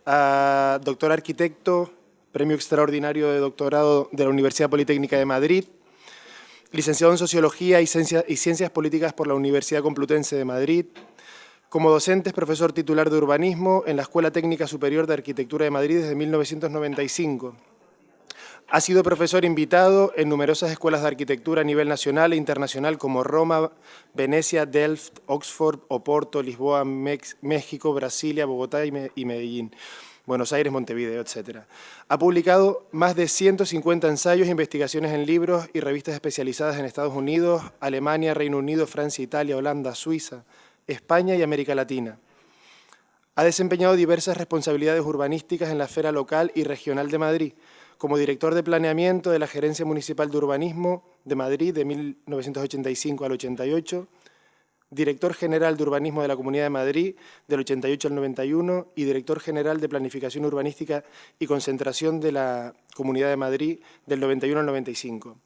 a doctor arquitecto, premio extraordinario de doctorado de la Universidad Politécnica de Madrid, licenciado en Sociología y Ciencias Políticas por la Universidad Complutense de Madrid. Como docente es profesor titular de Urbanismo en la Escuela Técnica Superior de Arquitectura de Madrid desde 1995. Ha sido profesor invitado en numerosas escuelas de arquitectura a nivel nacional e internacional como Roma, Venecia, Delft, Oxford, Oporto, Lisboa, México, Brasilia, Bogotá y Medellín, Buenos Aires, Montevideo, etc. Ha publicado más de 150 ensayos e investigaciones en libros y revistas especializadas en Estados Unidos, Alemania, Reino Unido, Francia, Italia, Holanda, Suiza, España y América Latina. Ha desempeñado diversas responsabilidades urbanísticas en la esfera local y regional de Madrid, como director de planeamiento de la Gerencia Municipal de Urbanismo de Madrid de 1985 al 88, director general de Urbanismo de la Comunidad de Madrid del 88 al 91 y director general de Planificación Urbanística y Concentración de la Comunidad de Madrid del 91 al 95.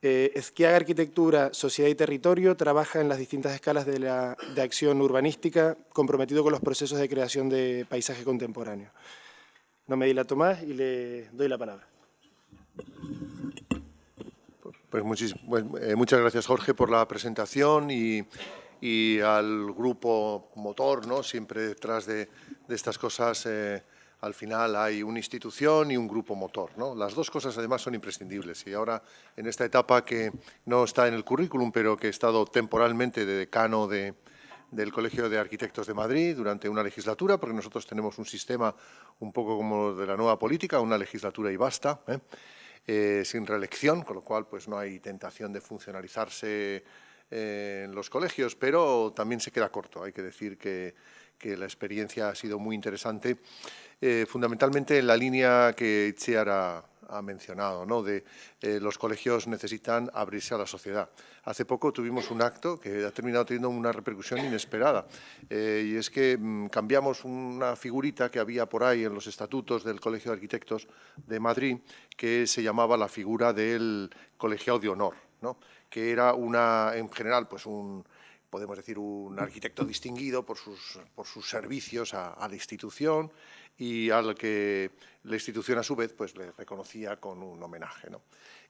Ezquiaga Arquitectura, Sociedad y Territorio trabaja en las distintas escalas de acción urbanística, comprometido con los procesos de creación de paisaje contemporáneo. No me dilato más y le doy la palabra. Pues muchas gracias, Jorge, por la presentación y al grupo motor, ¿no? Siempre detrás de estas cosas, al final hay una institución y un grupo motor, ¿no? Las dos cosas, además, son imprescindibles. Y ahora, en esta etapa que no está en el currículum, pero que he estado temporalmente de decano del Colegio de Arquitectos de Madrid durante una legislatura, porque nosotros tenemos un sistema un poco como de la nueva política, una legislatura y basta, sin reelección, con lo cual pues no hay tentación de funcionalizarse en los colegios, pero también se queda corto. Hay que decir que la experiencia ha sido muy interesante, fundamentalmente en la línea que Itziar ha mencionado, ¿no? De los colegios necesitan abrirse a la sociedad. Hace poco tuvimos un acto que ha terminado teniendo una repercusión inesperada, y es que cambiamos una figurita que había por ahí en los estatutos del Colegio de Arquitectos de Madrid, que se llamaba la figura del colegiado de honor, ¿no? Que era en general, pues podemos decir, un arquitecto distinguido por sus servicios a la institución y al que la institución, a su vez, pues le reconocía con un homenaje, ¿no?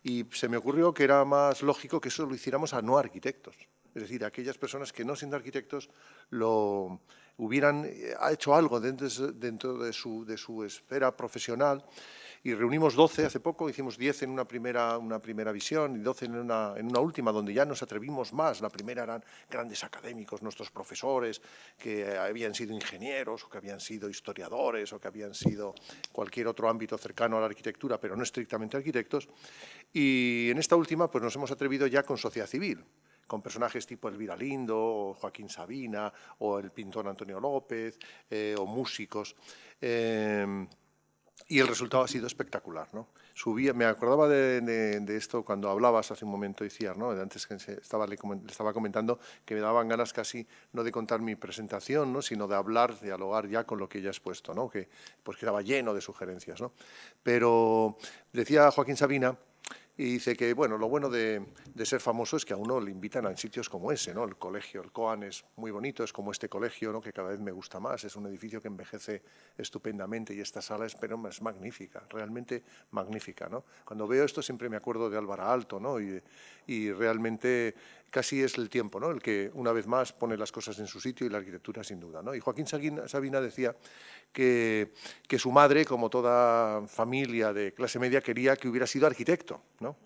Y se me ocurrió que era más lógico que eso lo hiciéramos a no arquitectos, es decir, a aquellas personas que no siendo arquitectos lo hubieran hecho algo dentro de su esfera profesional. Y reunimos 12 hace poco, hicimos 10 en una primera visión y 12 en una última, donde ya nos atrevimos más. La primera eran grandes académicos, nuestros profesores, que habían sido ingenieros, o que habían sido historiadores, o que habían sido cualquier otro ámbito cercano a la arquitectura, pero no estrictamente arquitectos. Y en esta última pues nos hemos atrevido ya con sociedad civil, con personajes tipo Elvira Lindo, o Joaquín Sabina, o el pintor Antonio López, o músicos. Y el resultado ha sido espectacular, ¿no? Me acordaba de esto cuando hablabas hace un momento, Itziar, ¿no? Antes que le estaba comentando que me daban ganas casi no de contar mi presentación, ¿no? Sino de dialogar ya con lo que ella ha expuesto, ¿no? Que pues quedaba lleno de sugerencias, ¿no? Pero decía Joaquín Sabina, y dice que, bueno, lo bueno de ser famoso es que a uno le invitan a sitios como ese, ¿no? El colegio, el COAN, es muy bonito, es como este colegio, ¿no? Que cada vez me gusta más, es un edificio que envejece estupendamente y esta sala es magnífica, realmente magnífica, ¿no? Cuando veo esto siempre me acuerdo de Álvaro Aalto, ¿no? Y realmente casi es el tiempo, ¿no? El que una vez más pone las cosas en su sitio y la arquitectura sin duda, ¿no? Y Joaquín Sabina decía que su madre, como toda familia de clase media, quería que hubiera sido arquitecto, ¿no?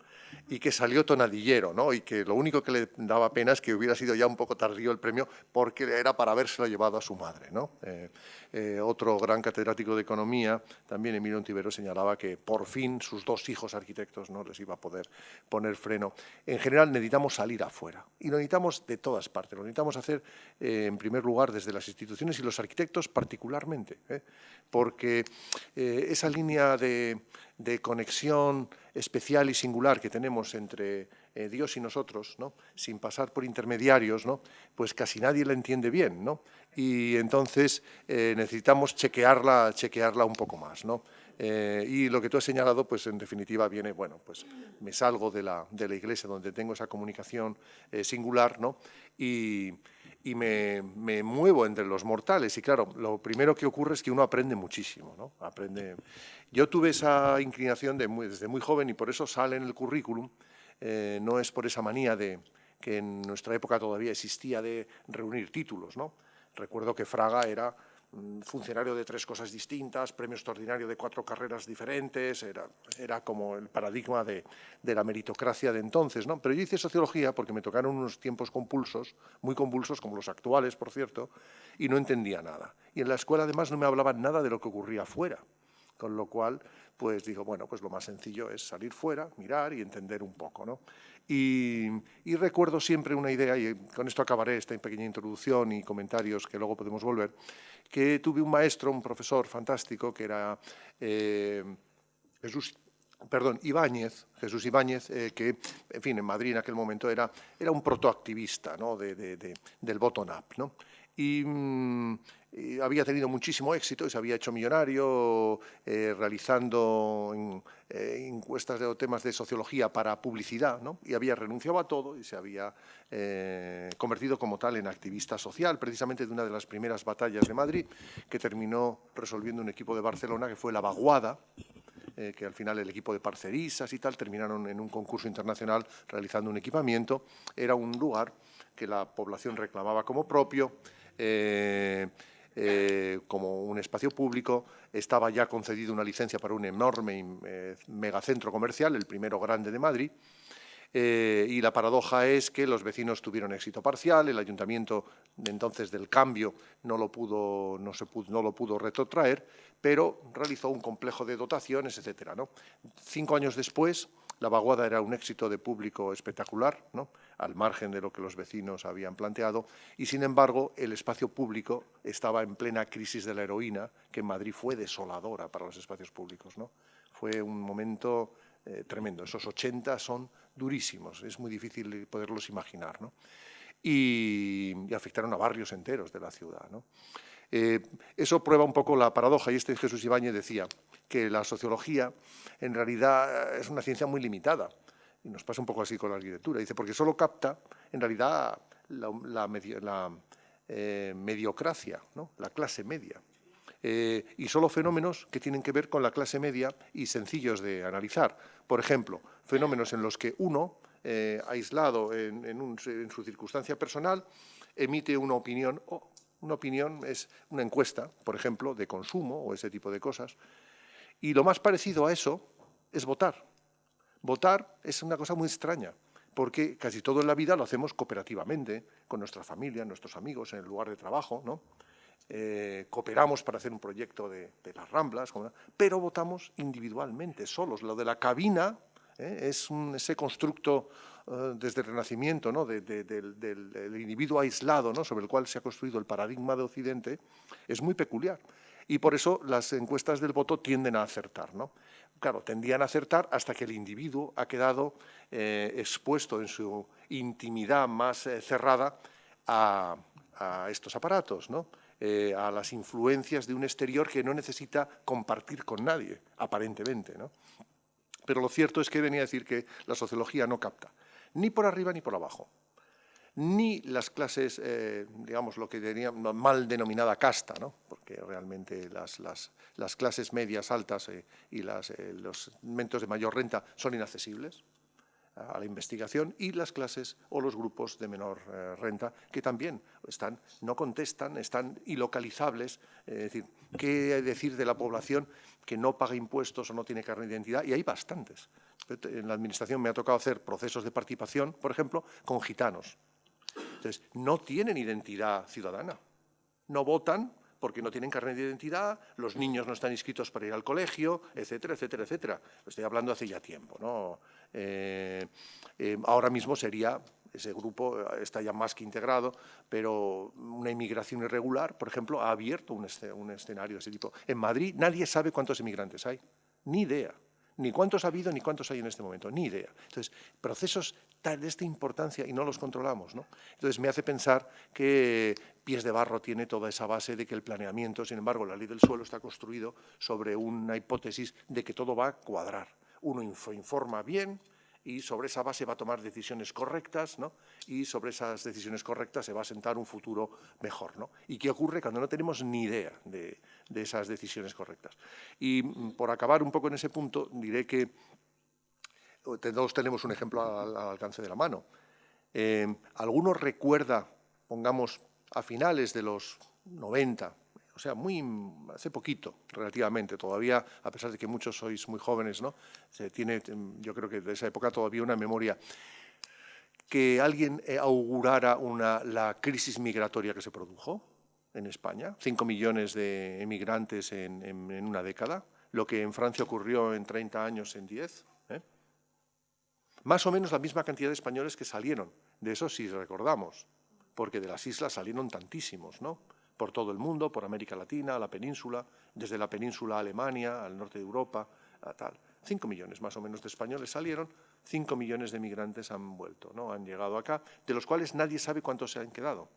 Y que salió tonadillero, ¿no? Y que lo único que le daba pena es que hubiera sido ya un poco tardío el premio porque era para habérselo llevado a su madre, ¿no? Otro gran catedrático de economía, también Emilio Ontivero, señalaba que por fin sus dos hijos arquitectos no les iba a poder poner freno. En general necesitamos salir afuera y lo necesitamos de todas partes, lo necesitamos hacer en primer lugar desde las instituciones y los arquitectos particularmente, porque esa línea de conexión especial y singular que tenemos entre Dios y nosotros, ¿no? Sin pasar por intermediarios, ¿no? Pues casi nadie la entiende bien, ¿no? Y entonces necesitamos chequearla un poco más, ¿no? Y lo que tú has señalado, pues en definitiva viene, bueno, pues me salgo de la iglesia donde tengo esa comunicación singular, ¿no? Y y me muevo entre los mortales. Y claro, lo primero que ocurre es que uno aprende muchísimo, ¿no? Yo tuve esa inclinación desde muy joven y por eso sale en el currículum. No es por esa manía que en nuestra época todavía existía de reunir títulos, ¿no? Recuerdo que Fraga era funcionario de 3 cosas distintas, premio extraordinario de 4 carreras diferentes, era como el paradigma de la meritocracia de entonces, ¿no? Pero yo hice sociología porque me tocaron unos tiempos convulsos, muy convulsos, como los actuales, por cierto, y no entendía nada. Y en la escuela, además, no me hablaban nada de lo que ocurría afuera. Con lo cual, pues digo, bueno, pues lo más sencillo es salir fuera, mirar y entender un poco, ¿no? Y recuerdo siempre una idea, y con esto acabaré esta pequeña introducción y comentarios que luego podemos volver, que tuve un maestro, un profesor fantástico, que era Jesús Ibáñez, que, en fin, en Madrid en aquel momento era un protoactivista, ¿no? del bottom-up, ¿no? Y había tenido muchísimo éxito y se había hecho millonario realizando encuestas de temas de sociología para publicidad, ¿no? Y había renunciado a todo y se había convertido como tal en activista social, precisamente de una de las primeras batallas de Madrid, que terminó resolviendo un equipo de Barcelona, que fue la Vaguada, que al final el equipo de Parcerisas y tal terminaron en un concurso internacional realizando un equipamiento. Era un lugar que la población reclamaba como propio, como un espacio público. Estaba ya concedido una licencia para un enorme megacentro comercial, el primero grande de Madrid. Y la paradoja es que los vecinos tuvieron éxito parcial, el ayuntamiento de entonces del cambio no lo pudo retrotraer, pero realizó un complejo de dotaciones, etcétera, ¿no? 5 años después, la Vaguada era un éxito de público espectacular, ¿no? Al margen de lo que los vecinos habían planteado, y sin embargo el espacio público estaba en plena crisis de la heroína, que en Madrid fue desoladora para los espacios públicos, ¿no? Fue un momento tremendo. Esos 80 son durísimos, es muy difícil poderlos imaginar, ¿no? Y afectaron a barrios enteros de la ciudad, ¿no? Eso prueba un poco la paradoja, y Jesús Ibáñez decía que la sociología en realidad es una ciencia muy limitada, y nos pasa un poco así con la arquitectura. Dice, porque solo capta, en realidad, la mediocracia, ¿no? La clase media. Y solo fenómenos que tienen que ver con la clase media y sencillos de analizar. Por ejemplo, fenómenos en los que uno, aislado en su circunstancia personal, emite una opinión. Una opinión es una encuesta, por ejemplo, de consumo o ese tipo de cosas. Y lo más parecido a eso es votar. Votar es una cosa muy extraña, porque casi todo en la vida lo hacemos cooperativamente, con nuestra familia, nuestros amigos, en el lugar de trabajo, ¿no? Cooperamos para hacer un proyecto de las Ramblas, pero votamos individualmente, solos. Lo de la cabina es ese constructo desde el Renacimiento, ¿no? del individuo aislado, ¿no? Sobre el cual se ha construido el paradigma de Occidente, es muy peculiar. Y por eso las encuestas del voto tienden a acertar, ¿no? Claro, tendían a acertar hasta que el individuo ha quedado expuesto en su intimidad más cerrada a estos aparatos, ¿no? A las influencias de un exterior que no necesita compartir con nadie, aparentemente, ¿no? Pero lo cierto es que venía a decir que la sociología no capta, ni por arriba ni por abajo, ni las clases, digamos, lo que teníamos mal denominada casta, ¿no? Porque realmente las clases medias altas y los segmentos de mayor renta son inaccesibles a la investigación, y las clases o los grupos de menor renta, que también no contestan, están ilocalizables. Es decir, ¿qué decir de la población que no paga impuestos o no tiene carnet de identidad? Y hay bastantes. En la Administración me ha tocado hacer procesos de participación, por ejemplo, con gitanos. Entonces, no tienen identidad ciudadana, no votan porque no tienen carnet de identidad, los niños no están inscritos para ir al colegio, etcétera, etcétera, etcétera. Lo estoy hablando hace ya tiempo, ¿no? Ahora mismo ese grupo está ya más que integrado, pero una inmigración irregular, por ejemplo, ha abierto un escenario de ese tipo. En Madrid nadie sabe cuántos inmigrantes hay, ni idea. Ni cuántos ha habido ni cuántos hay en este momento, ni idea. Entonces, procesos de esta importancia y no los controlamos, ¿no? Entonces, me hace pensar que Pies de Barro tiene toda esa base de que el planeamiento, sin embargo, la ley del suelo está construido sobre una hipótesis de que todo va a cuadrar. Uno informa bien y sobre esa base va a tomar decisiones correctas, ¿no? Y sobre esas decisiones correctas se va a sentar un futuro mejor, ¿no? ¿Y qué ocurre cuando no tenemos ni idea de esas decisiones correctas? Y por acabar un poco en ese punto, diré que todos tenemos un ejemplo al alcance de la mano. ¿Alguno recuerda, pongamos, a finales de los 90, o sea, hace poquito, relativamente, todavía, a pesar de que muchos sois muy jóvenes, ¿no? Se tiene, yo creo que de esa época todavía una memoria, que alguien augurara la crisis migratoria que se produjo en España, 5 millones de emigrantes en una década, lo que en Francia ocurrió en 30 años en 10, más o menos la misma cantidad de españoles que salieron, de eso sí recordamos, porque de las islas salieron tantísimos, ¿no? Por todo el mundo, por América Latina, a la península, desde la península a Alemania, al norte de Europa, a tal. 5 millones más o menos de españoles salieron, 5 millones de migrantes han vuelto, ¿no? Han llegado acá, de los cuales nadie sabe cuántos se han quedado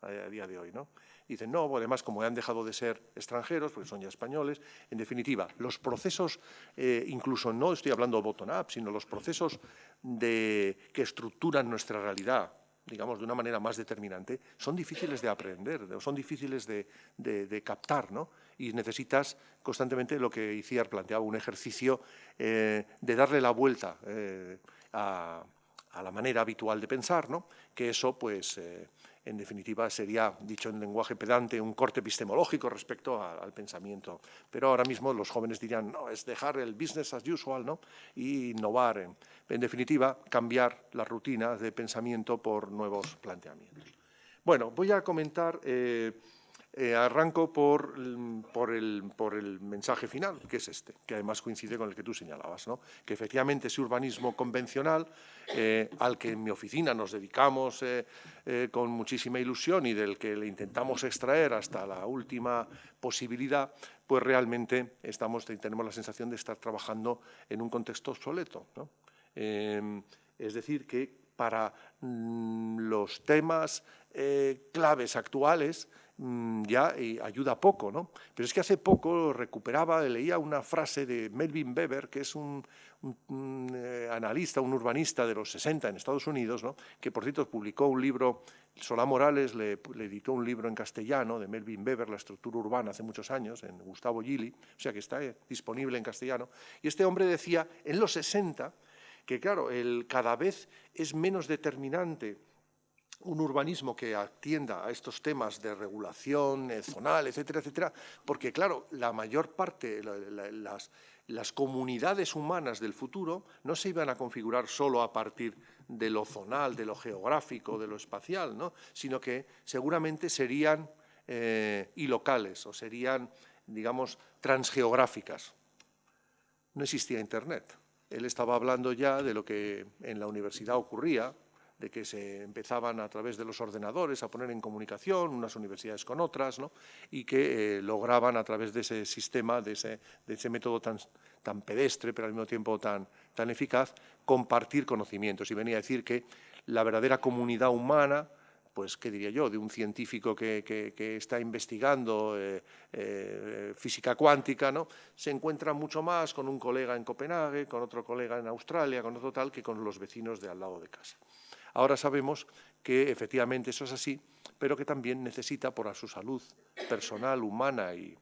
a día de hoy, ¿no? Dicen, no, además, como han dejado de ser extranjeros, porque son ya españoles, en definitiva, los procesos, incluso no estoy hablando bottom-up, sino los procesos que estructuran nuestra realidad, digamos, de una manera más determinante, son difíciles de aprender, son difíciles de captar, ¿no? Y necesitas constantemente, lo que Itziar planteaba, un ejercicio de darle la vuelta a la manera habitual de pensar, ¿no? Que eso, pues, en definitiva, sería, dicho en lenguaje pedante, un corte epistemológico respecto al pensamiento. Pero ahora mismo los jóvenes dirían, no, es dejar el business as usual, ¿no? Y innovar. En definitiva, cambiar la rutina de pensamiento por nuevos planteamientos. Bueno, voy a comentar, arranco por el mensaje final, que es este, que además coincide con el que tú señalabas, ¿no? Que efectivamente ese urbanismo convencional, al que en mi oficina nos dedicamos con muchísima ilusión y del que le intentamos extraer hasta la última posibilidad, pues realmente tenemos la sensación de estar trabajando en un contexto obsoleto, ¿no? Es decir, que para los temas claves actuales ya ayuda poco, ¿no? Pero es que hace poco leía una frase de Melvin Weber, que es un analista, un urbanista de los 60 en Estados Unidos, ¿no? Que por cierto publicó un libro, Solá Morales le editó un libro en castellano de Melvin Weber, La estructura urbana, hace muchos años, en Gustavo Gili, o sea que está disponible en castellano. Y este hombre decía, en los 60, que claro, cada vez es menos determinante un urbanismo que atienda a estos temas de regulación zonal, etcétera, etcétera, porque claro, la mayor parte, las comunidades humanas del futuro no se iban a configurar solo a partir de lo zonal, de lo geográfico, de lo espacial, ¿no? Sino que seguramente serían ilocales o serían, digamos, transgeográficas. No existía Internet. Él estaba hablando ya de lo que en la universidad ocurría, de que se empezaban a través de los ordenadores a poner en comunicación unas universidades con otras, ¿no? Y que lograban a través de ese sistema, de ese método tan pedestre, pero al mismo tiempo tan eficaz, compartir conocimientos. Y venía a decir que la verdadera comunidad humana, pues, ¿qué diría yo?, de un científico que está investigando física cuántica, ¿no?, se encuentra mucho más con un colega en Copenhague, con otro colega en Australia, con otro tal, que con los vecinos de al lado de casa. Ahora sabemos que efectivamente eso es así, pero que también necesita, por su salud personal, humana y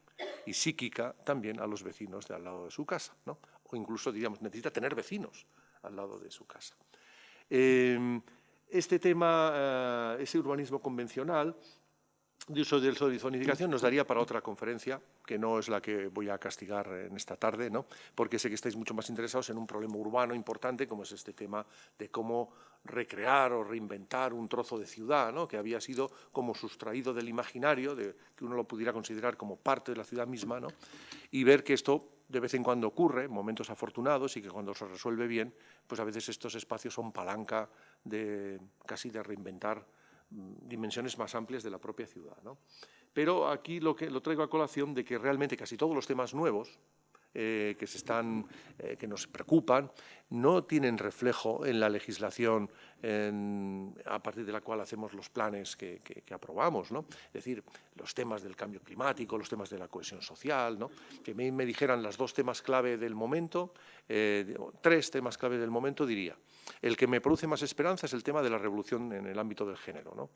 psíquica, también a los vecinos de al lado de su casa, ¿no? O incluso, diríamos, necesita tener vecinos al lado de su casa. Este tema, ese urbanismo convencional de uso de zonificación nos daría para otra conferencia, que no es la que voy a castigar en esta tarde, ¿no? Porque sé que estáis mucho más interesados en un problema urbano importante, como es este tema de cómo recrear o reinventar un trozo de ciudad, ¿no?, que había sido como sustraído del imaginario, que uno lo pudiera considerar como parte de la ciudad misma, ¿no?, y ver que esto de vez en cuando ocurre, en momentos afortunados, y que cuando se resuelve bien, pues a veces estos espacios son palanca casi de reinventar dimensiones más amplias de la propia ciudad, ¿no? Pero aquí lo traigo a colación de que realmente casi todos los temas nuevos que nos preocupan, no tienen reflejo en la legislación a partir de la cual hacemos los planes que aprobamos, ¿no? Es decir, los temas del cambio climático, los temas de la cohesión social, ¿no? Que me dijeran los dos temas clave del momento, tres temas clave del momento, diría. El que me produce más esperanza es el tema de la revolución en el ámbito del género, ¿no?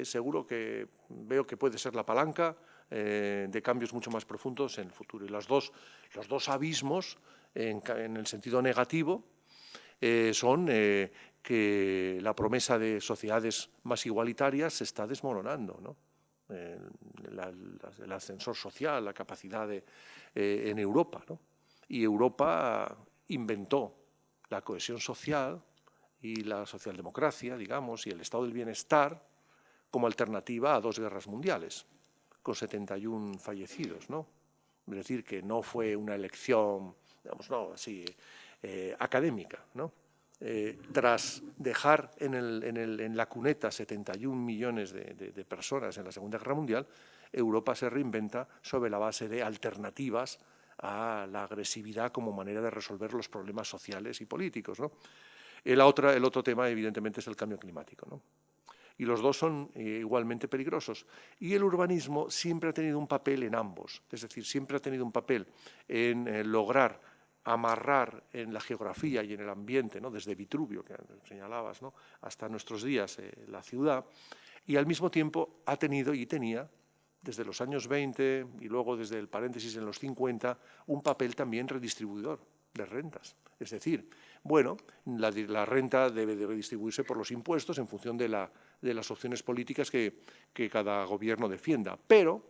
Seguro que veo que puede ser la palanca de cambios mucho más profundos en el futuro. Y los dos abismos, en el sentido negativo, son que la promesa de sociedades más igualitarias se está desmoronando, ¿no? El ascensor social, la capacidad en Europa, ¿no? Y Europa inventó la cohesión social y la socialdemocracia, digamos, y el estado del bienestar como alternativa a dos guerras mundiales, con 71 fallecidos, ¿no? Es decir, que no fue una elección, digamos, no, así, académica, ¿no? Tras dejar en la cuneta 71 millones de personas en la Segunda Guerra Mundial, Europa se reinventa sobre la base de alternativas a la agresividad como manera de resolver los problemas sociales y políticos, ¿no? El otro tema, evidentemente, es el cambio climático, ¿no? Y los dos son igualmente peligrosos. Y el urbanismo siempre ha tenido un papel en ambos, es decir, siempre ha tenido un papel en lograr amarrar en la geografía y en el ambiente, ¿no? Desde Vitruvio, que señalabas, ¿no? Hasta nuestros días la ciudad, y al mismo tiempo ha tenido y tenía, desde los años 20 y luego desde el paréntesis en los 50, un papel también redistribuidor de rentas. Es decir, bueno, la renta debe de redistribuirse por los impuestos en función de las opciones políticas que cada gobierno defienda. Pero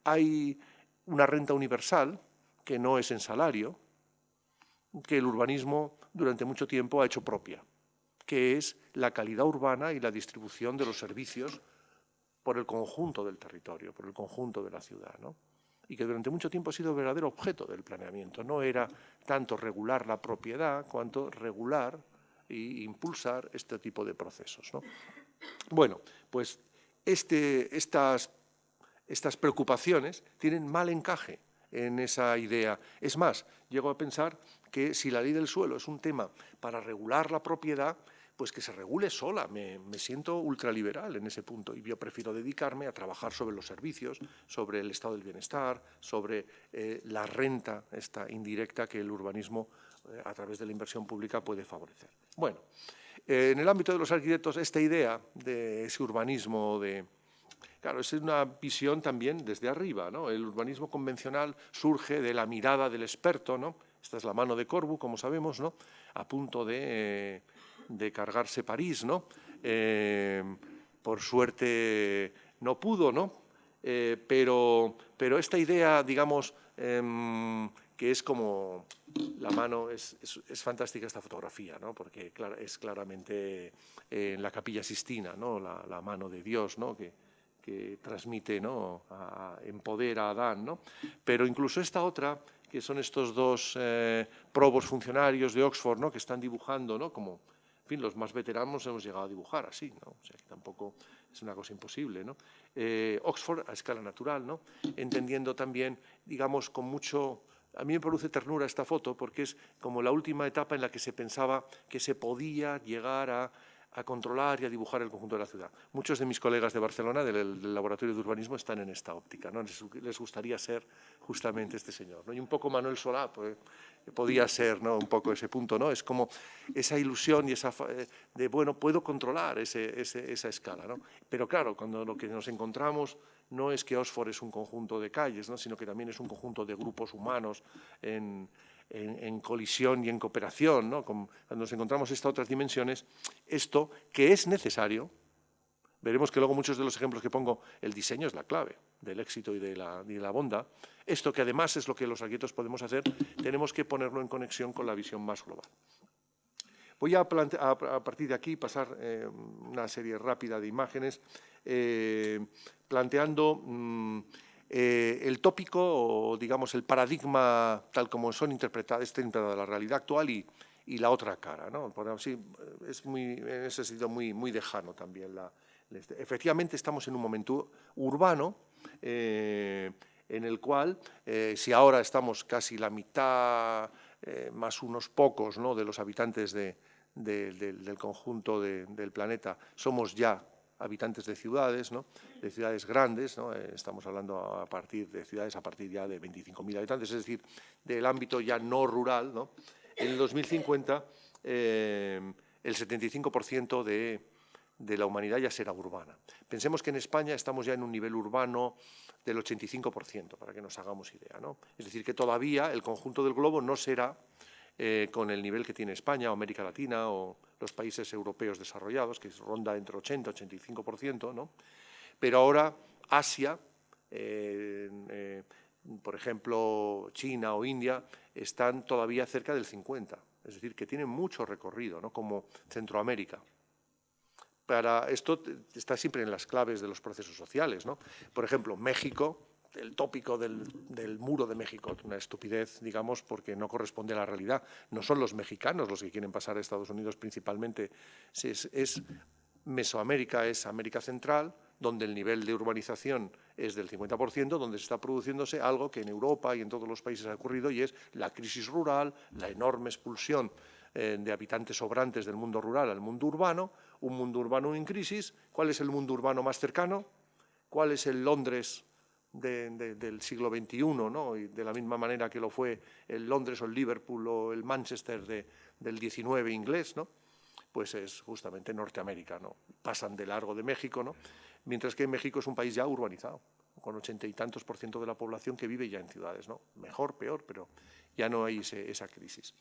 hay una renta universal que no es en salario, que el urbanismo durante mucho tiempo ha hecho propia, que es la calidad urbana y la distribución de los servicios por el conjunto del territorio, por el conjunto de la ciudad, ¿no? Y que durante mucho tiempo ha sido el verdadero objeto del planeamiento. No era tanto regular la propiedad, cuanto regular e impulsar este tipo de procesos, ¿no? Bueno, pues estas preocupaciones tienen mal encaje en esa idea. Es más, llego a pensar que si la ley del suelo es un tema para regular la propiedad, pues que se regule sola. Me siento ultraliberal en ese punto y yo prefiero dedicarme a trabajar sobre los servicios, sobre el estado del bienestar, sobre la renta esta indirecta que el urbanismo a través de la inversión pública puede favorecer. Bueno, en el ámbito de los arquitectos, esta idea de ese urbanismo claro, es una visión también desde arriba, ¿no? El urbanismo convencional surge de la mirada del experto, ¿no? Esta es la mano de Corbu, como sabemos, ¿no? A punto de cargarse París, ¿no? Por suerte no pudo, ¿no? Pero esta idea, digamos, que es como la mano, es fantástica esta fotografía, ¿no? Porque es claramente en la Capilla Sistina, ¿no? La mano de Dios, ¿no? Que transmite, ¿no? Empodera a Adán, ¿no? Pero incluso esta otra, que son estos dos probos funcionarios de Oxford, ¿no? Que están dibujando, ¿no? Como, en fin, los más veteranos hemos llegado a dibujar así, ¿no? O sea, que tampoco es una cosa imposible, ¿no? Oxford a escala natural, ¿no? Entendiendo también, digamos, con mucho... A mí me produce ternura esta foto porque es como la última etapa en la que se pensaba que se podía llegar a controlar y a dibujar el conjunto de la ciudad. Muchos de mis colegas de Barcelona, del Laboratorio de Urbanismo, están en esta óptica, ¿no? Les gustaría ser justamente este señor, ¿no? Y un poco Manuel Solá, pues, podía ser, ¿no? Un poco ese punto, ¿no? Es como esa ilusión y esa de, bueno, puedo controlar esa escala, ¿no? Pero claro, cuando lo que nos encontramos no es que Oxford es un conjunto de calles, ¿no? Sino que también es un conjunto de grupos humanos en colisión y en cooperación, ¿no? Cuando nos encontramos estas otras dimensiones, esto que es necesario, veremos que luego muchos de los ejemplos que pongo, el diseño es la clave del éxito y de la bondad, esto que además es lo que los arquitectos podemos hacer, tenemos que ponerlo en conexión con la visión más global. Voy a partir de aquí pasar una serie rápida de imágenes planteando el tópico o, digamos, el paradigma tal como son interpretadas, está interpretada la realidad actual y la otra cara, ¿no? Sí, es en ese sentido muy lejano también. Efectivamente estamos en un momento urbano en el cual, si ahora estamos casi la mitad, más unos pocos, ¿no?, de los habitantes del conjunto del planeta, somos ya habitantes de ciudades, ¿no?, de ciudades grandes, ¿no?, estamos hablando a partir de ciudades a partir ya de 25.000 habitantes, es decir, del ámbito ya no rural, ¿no? En el 2050 el 75% de la humanidad ya será urbana. Pensemos que en España estamos ya en un nivel urbano del 85%, para que nos hagamos idea, ¿no? Es decir, que todavía el conjunto del globo no será con el nivel que tiene España o América Latina o los países europeos desarrollados, que ronda entre 80 y 85%, ¿no? Pero ahora Asia, por ejemplo, China o India, están todavía cerca del 50%, es decir, que tienen mucho recorrido, ¿no?, como Centroamérica. Para esto está siempre en las claves de los procesos sociales, ¿no? Por ejemplo, México, el tópico del muro de México, una estupidez, digamos, porque no corresponde a la realidad. No son los mexicanos los que quieren pasar a Estados Unidos principalmente, es Mesoamérica, es América Central, donde el nivel de urbanización es del 50%, donde se está produciéndose algo que en Europa y en todos los países ha ocurrido, y es la crisis rural, la enorme expulsión de habitantes sobrantes del mundo rural al mundo urbano, un mundo urbano en crisis. ¿Cuál es el mundo urbano más cercano? ¿Cuál es el Londres del siglo XXI, ¿no? Y de la misma manera que lo fue el Londres o el Liverpool o el Manchester del XIX inglés, ¿no? Pues es justamente Norteamérica, ¿no? Pasan de largo de México, ¿no? Mientras que México es un país ya urbanizado, con 80 y tantos % de la población que vive ya en ciudades, ¿no? Mejor, peor, pero ya no hay esa crisis.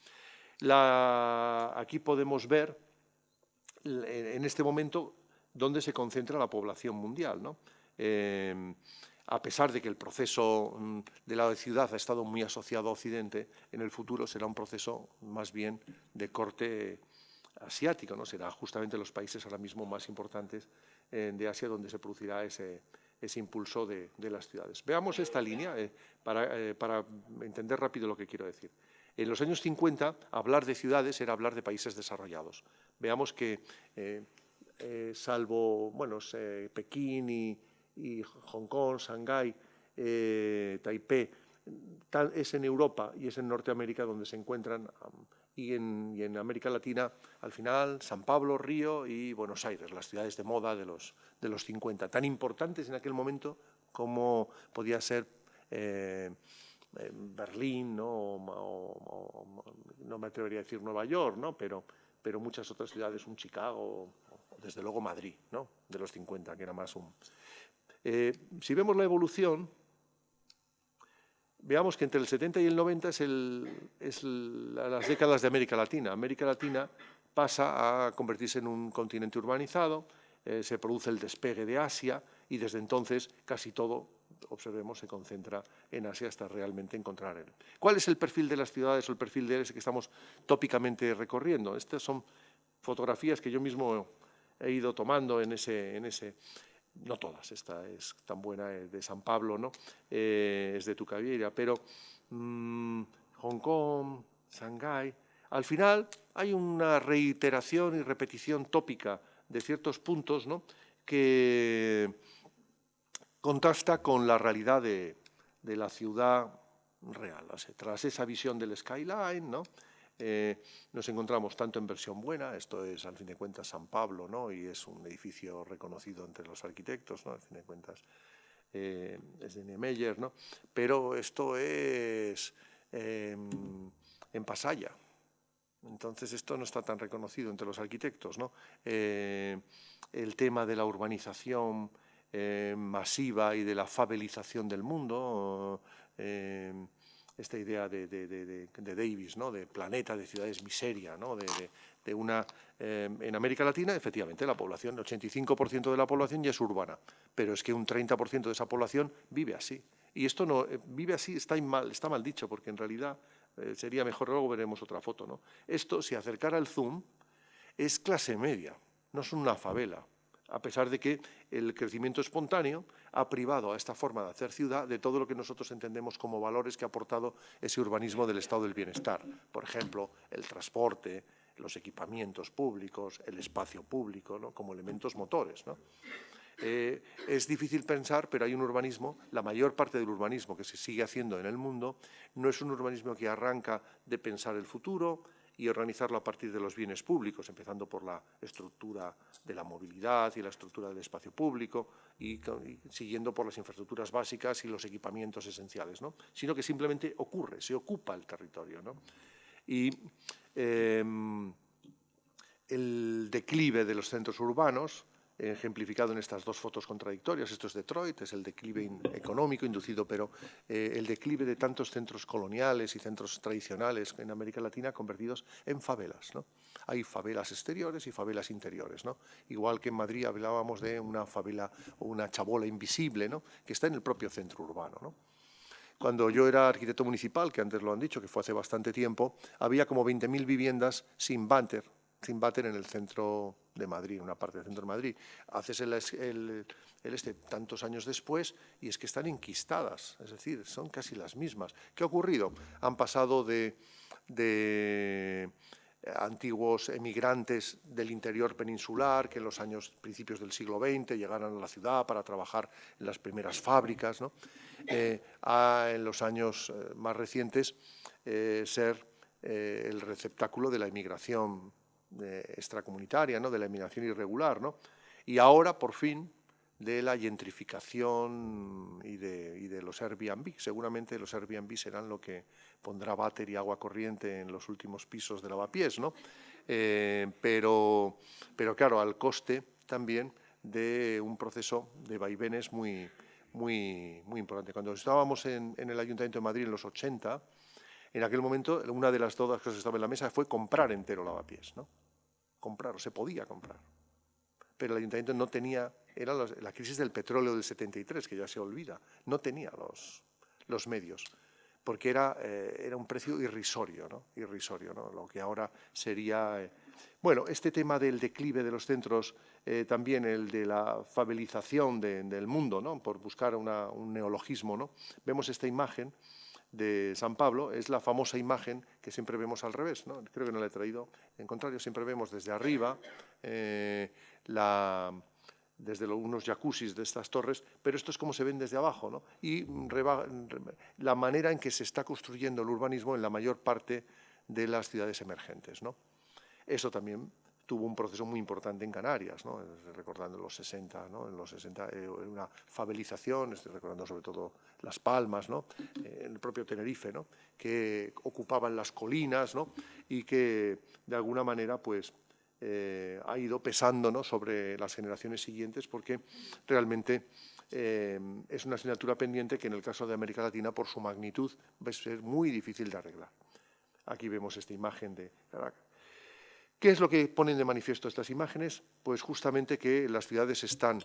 Aquí podemos ver en este momento dónde se concentra la población mundial, ¿no? A pesar de que el proceso de la ciudad ha estado muy asociado a Occidente, en el futuro será un proceso más bien de corte asiático, ¿no? Será justamente los países ahora mismo más importantes de Asia donde se producirá ese impulso de las ciudades. Veamos esta línea para entender rápido lo que quiero decir. En los años 50, hablar de ciudades era hablar de países desarrollados. Veamos que, salvo Pekín y Hong Kong, Shanghái, Taipei, es en Europa y es en Norteamérica donde se encuentran, y en América Latina, al final, San Pablo, Río y Buenos Aires, las ciudades de moda de los 50, tan importantes en aquel momento como podía ser Berlín, ¿no? No me atrevería a decir Nueva York, ¿no? Pero muchas otras ciudades, un Chicago, desde luego Madrid, ¿no?, de los 50, que era más un... si vemos la evolución, veamos que entre el 70 y el 90 es las décadas de América Latina. América Latina pasa a convertirse en un continente urbanizado, se produce el despegue de Asia y desde entonces casi todo, observemos, se concentra en Asia hasta realmente encontrar él. ¿Cuál es el perfil de las ciudades o el perfil de ese que estamos tópicamente recorriendo? Estas son fotografías que yo mismo he ido tomando en ese no todas, esta es tan buena, de San Pablo, ¿no? Es de Tucavieira, pero Hong Kong, Shanghái, al final hay una reiteración y repetición tópica de ciertos puntos, ¿no?, que contrasta con la realidad de la ciudad real. O sea, tras esa visión del skyline, ¿no?, nos encontramos tanto en versión buena, esto es al fin de cuentas San Pablo, ¿no?, y es un edificio reconocido entre los arquitectos, ¿no?, al fin de cuentas es de Niemeyer, ¿no?, pero esto es en Pasaya. Entonces esto no está tan reconocido entre los arquitectos, ¿no? El tema de la urbanización masiva y de la fabelización del mundo, esta idea de Davis, ¿no?, de planeta, de ciudades miseria, ¿no?, en América Latina, efectivamente, la población, el 85% de la población ya es urbana, pero es que un 30% de esa población vive así. Y esto no vive así, está mal dicho, porque en realidad sería mejor, luego veremos otra foto, ¿no? Esto, si acercara el zoom, es clase media, no es una favela, a pesar de que el crecimiento espontáneo ha privado a esta forma de hacer ciudad de todo lo que nosotros entendemos como valores que ha aportado ese urbanismo del estado del bienestar. Por ejemplo, el transporte, los equipamientos públicos, el espacio público, ¿no?, como elementos motores, ¿no? Es difícil pensar, pero hay un urbanismo, la mayor parte del urbanismo que se sigue haciendo en el mundo, no es un urbanismo que arranca de pensar el futuro y organizarlo a partir de los bienes públicos, empezando por la estructura de la movilidad y la estructura del espacio público y siguiendo por las infraestructuras básicas y los equipamientos esenciales, ¿no? Sino que simplemente ocurre, se ocupa el territorio, ¿no? Y el declive de los centros urbanos, ejemplificado en estas dos fotos contradictorias. Esto es Detroit, es el declive económico inducido, pero el declive de tantos centros coloniales y centros tradicionales en América Latina convertidos en favelas, ¿no? Hay favelas exteriores y favelas interiores, ¿no? Igual que en Madrid hablábamos de una favela o una chabola invisible, ¿no? Que está en el propio centro urbano, ¿no? Cuando yo era arquitecto municipal, que antes lo han dicho, que fue hace bastante tiempo, había como 20.000 viviendas sin váter en el centro de Madrid, una parte del centro de Madrid. Haces el tantos años después y es que están enquistadas, es decir, son casi las mismas. ¿Qué ha ocurrido? Han pasado de antiguos emigrantes del interior peninsular que en los principios del siglo XX llegaron a la ciudad para trabajar en las primeras fábricas, ¿no? En los años más recientes ser el receptáculo de la emigración extracomunitaria, ¿no? De la emigración irregular, ¿no? Y ahora, por fin, de la gentrificación y de los Airbnb. Seguramente los Airbnb serán lo que pondrá váter y agua corriente en los últimos pisos de lavapiés, ¿no? Pero claro, al coste también de un proceso de vaivenes muy importante. Cuando estábamos en el Ayuntamiento de Madrid en los 80, en aquel momento una de las todas cosas que estaba en la mesa fue comprar entero lavapiés, ¿no? Comprar, o se podía comprar. Pero el Ayuntamiento no tenía, era la crisis del petróleo del 73, que ya se olvida, no tenía los medios, porque era un precio irrisorio, ¿no? Irrisorio, ¿no? Lo que ahora sería... Bueno, este tema del declive de los centros, también el de la favelización del mundo, ¿no? Por buscar un neologismo, ¿no? Vemos esta imagen de San Pablo, es la famosa imagen que siempre vemos al revés, ¿no? Creo que no la he traído, en contrario, siempre vemos desde arriba desde unos jacuzzis de estas torres, pero esto es como se ven desde abajo, ¿no? Y la manera en que se está construyendo el urbanismo en la mayor parte de las ciudades emergentes, ¿no? Eso también tuvo un proceso muy importante en Canarias, ¿no? Recordando los 60, ¿no? En los 60 una favelización, estoy recordando sobre todo Las Palmas, ¿no? El propio Tenerife, ¿no? Que ocupaban las colinas, ¿no? Y que de alguna manera pues ha ido pesando, ¿no? Sobre las generaciones siguientes, porque realmente es una asignatura pendiente que en el caso de América Latina, por su magnitud, va a ser muy difícil de arreglar. Aquí vemos esta imagen de Caracas. ¿Qué es lo que ponen de manifiesto estas imágenes? Pues justamente que las ciudades están,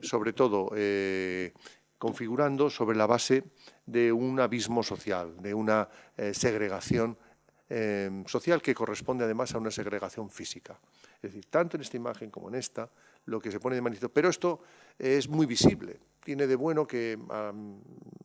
sobre todo, configurando sobre la base de un abismo social, de una segregación social que corresponde además a una segregación física. Es decir, tanto en esta imagen como en esta, lo que se pone de manifiesto. Pero esto es muy visible. Tiene de bueno que a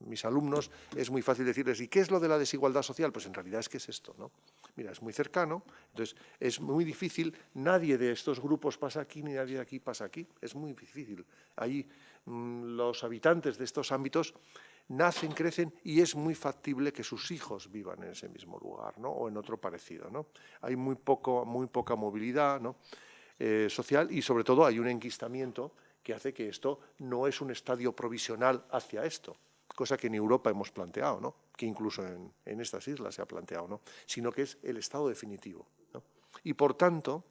mis alumnos es muy fácil decirles, ¿y qué es lo de la desigualdad social? Pues en realidad es que es esto, ¿no? Mira, es muy cercano, entonces es muy difícil, nadie de estos grupos pasa aquí, ni nadie de aquí pasa aquí, es muy difícil. Ahí los habitantes de estos ámbitos nacen, crecen y es muy factible que sus hijos vivan en ese mismo lugar, ¿no? O en otro parecido, ¿no? Hay muy poca movilidad, ¿no? Social y sobre todo hay un enquistamiento que hace que esto no es un estadio provisional hacia esto, cosa que en Europa hemos planteado, ¿no? Que incluso en estas islas se ha planteado, ¿no? Sino que es el estado definitivo, ¿no? Y por tanto,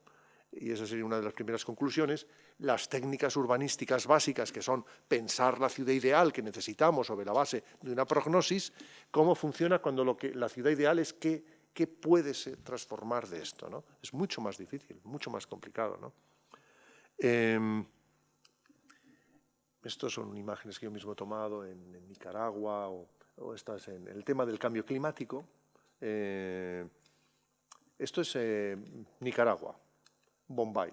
y esa sería una de las primeras conclusiones, las técnicas urbanísticas básicas, que son pensar la ciudad ideal que necesitamos sobre la base de una prognosis, cómo funciona cuando la ciudad ideal es qué puedes transformar de esto, ¿no? Es mucho más difícil, mucho más complicado, ¿no? Estos son imágenes que yo mismo he tomado en Nicaragua o estas en el tema del cambio climático. Esto es Nicaragua, Bombay,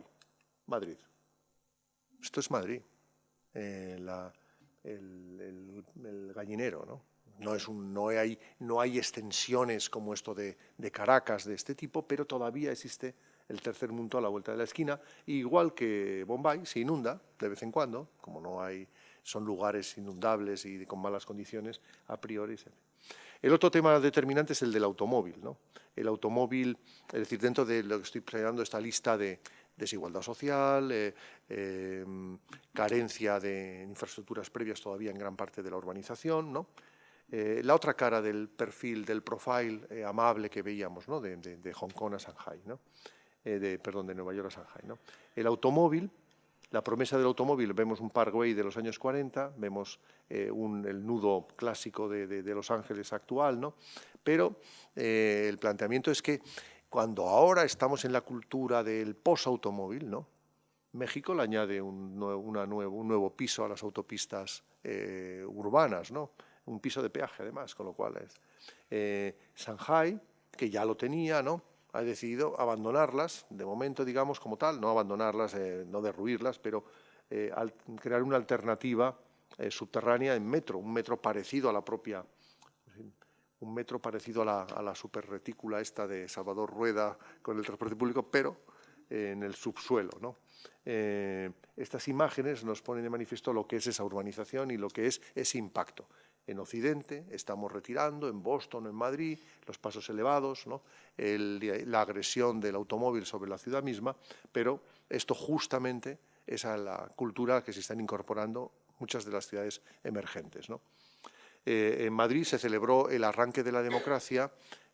Madrid. Esto es Madrid, el gallinero, ¿no? No hay extensiones como esto de Caracas, de este tipo, pero todavía existe el tercer mundo a la vuelta de la esquina. Igual que Bombay, se inunda de vez en cuando, como no hay, son lugares inundables y con malas condiciones, a priori. El otro tema determinante es el del automóvil, ¿no? El automóvil, es decir, dentro de lo que estoy planteando, esta lista de desigualdad social, carencia de infraestructuras previas todavía en gran parte de la urbanización, ¿no? La otra cara del perfil, del profile amable que veíamos, ¿no? de Hong Kong a Shanghái, ¿no? De Nueva York a Shanghái, ¿no? El automóvil, la promesa del automóvil, vemos un Parkway de los años 40, vemos el nudo clásico de Los Ángeles actual, ¿no? Pero el planteamiento es que cuando ahora estamos en la cultura del post-automóvil, ¿no? México le añade un nuevo piso a las autopistas urbanas, ¿no? Un piso de peaje, además, con lo cual Shanghái, que ya lo tenía, ¿no? Ha decidido abandonarlas, de momento, digamos, como tal, no abandonarlas, no derruirlas, pero al crear una alternativa subterránea en metro, un metro parecido a la propia, un metro parecido a la superretícula esta de Salvador Rueda con el transporte público, pero en el subsuelo, ¿no? Estas imágenes nos ponen de manifiesto lo que es esa urbanización y lo que es ese impacto. En Occidente estamos retirando, en Boston, en Madrid, los pasos elevados, ¿no? La agresión del automóvil sobre la ciudad misma, pero esto justamente es a la cultura que se están incorporando muchas de las ciudades emergentes, ¿no? En Madrid se celebró el arranque de la democracia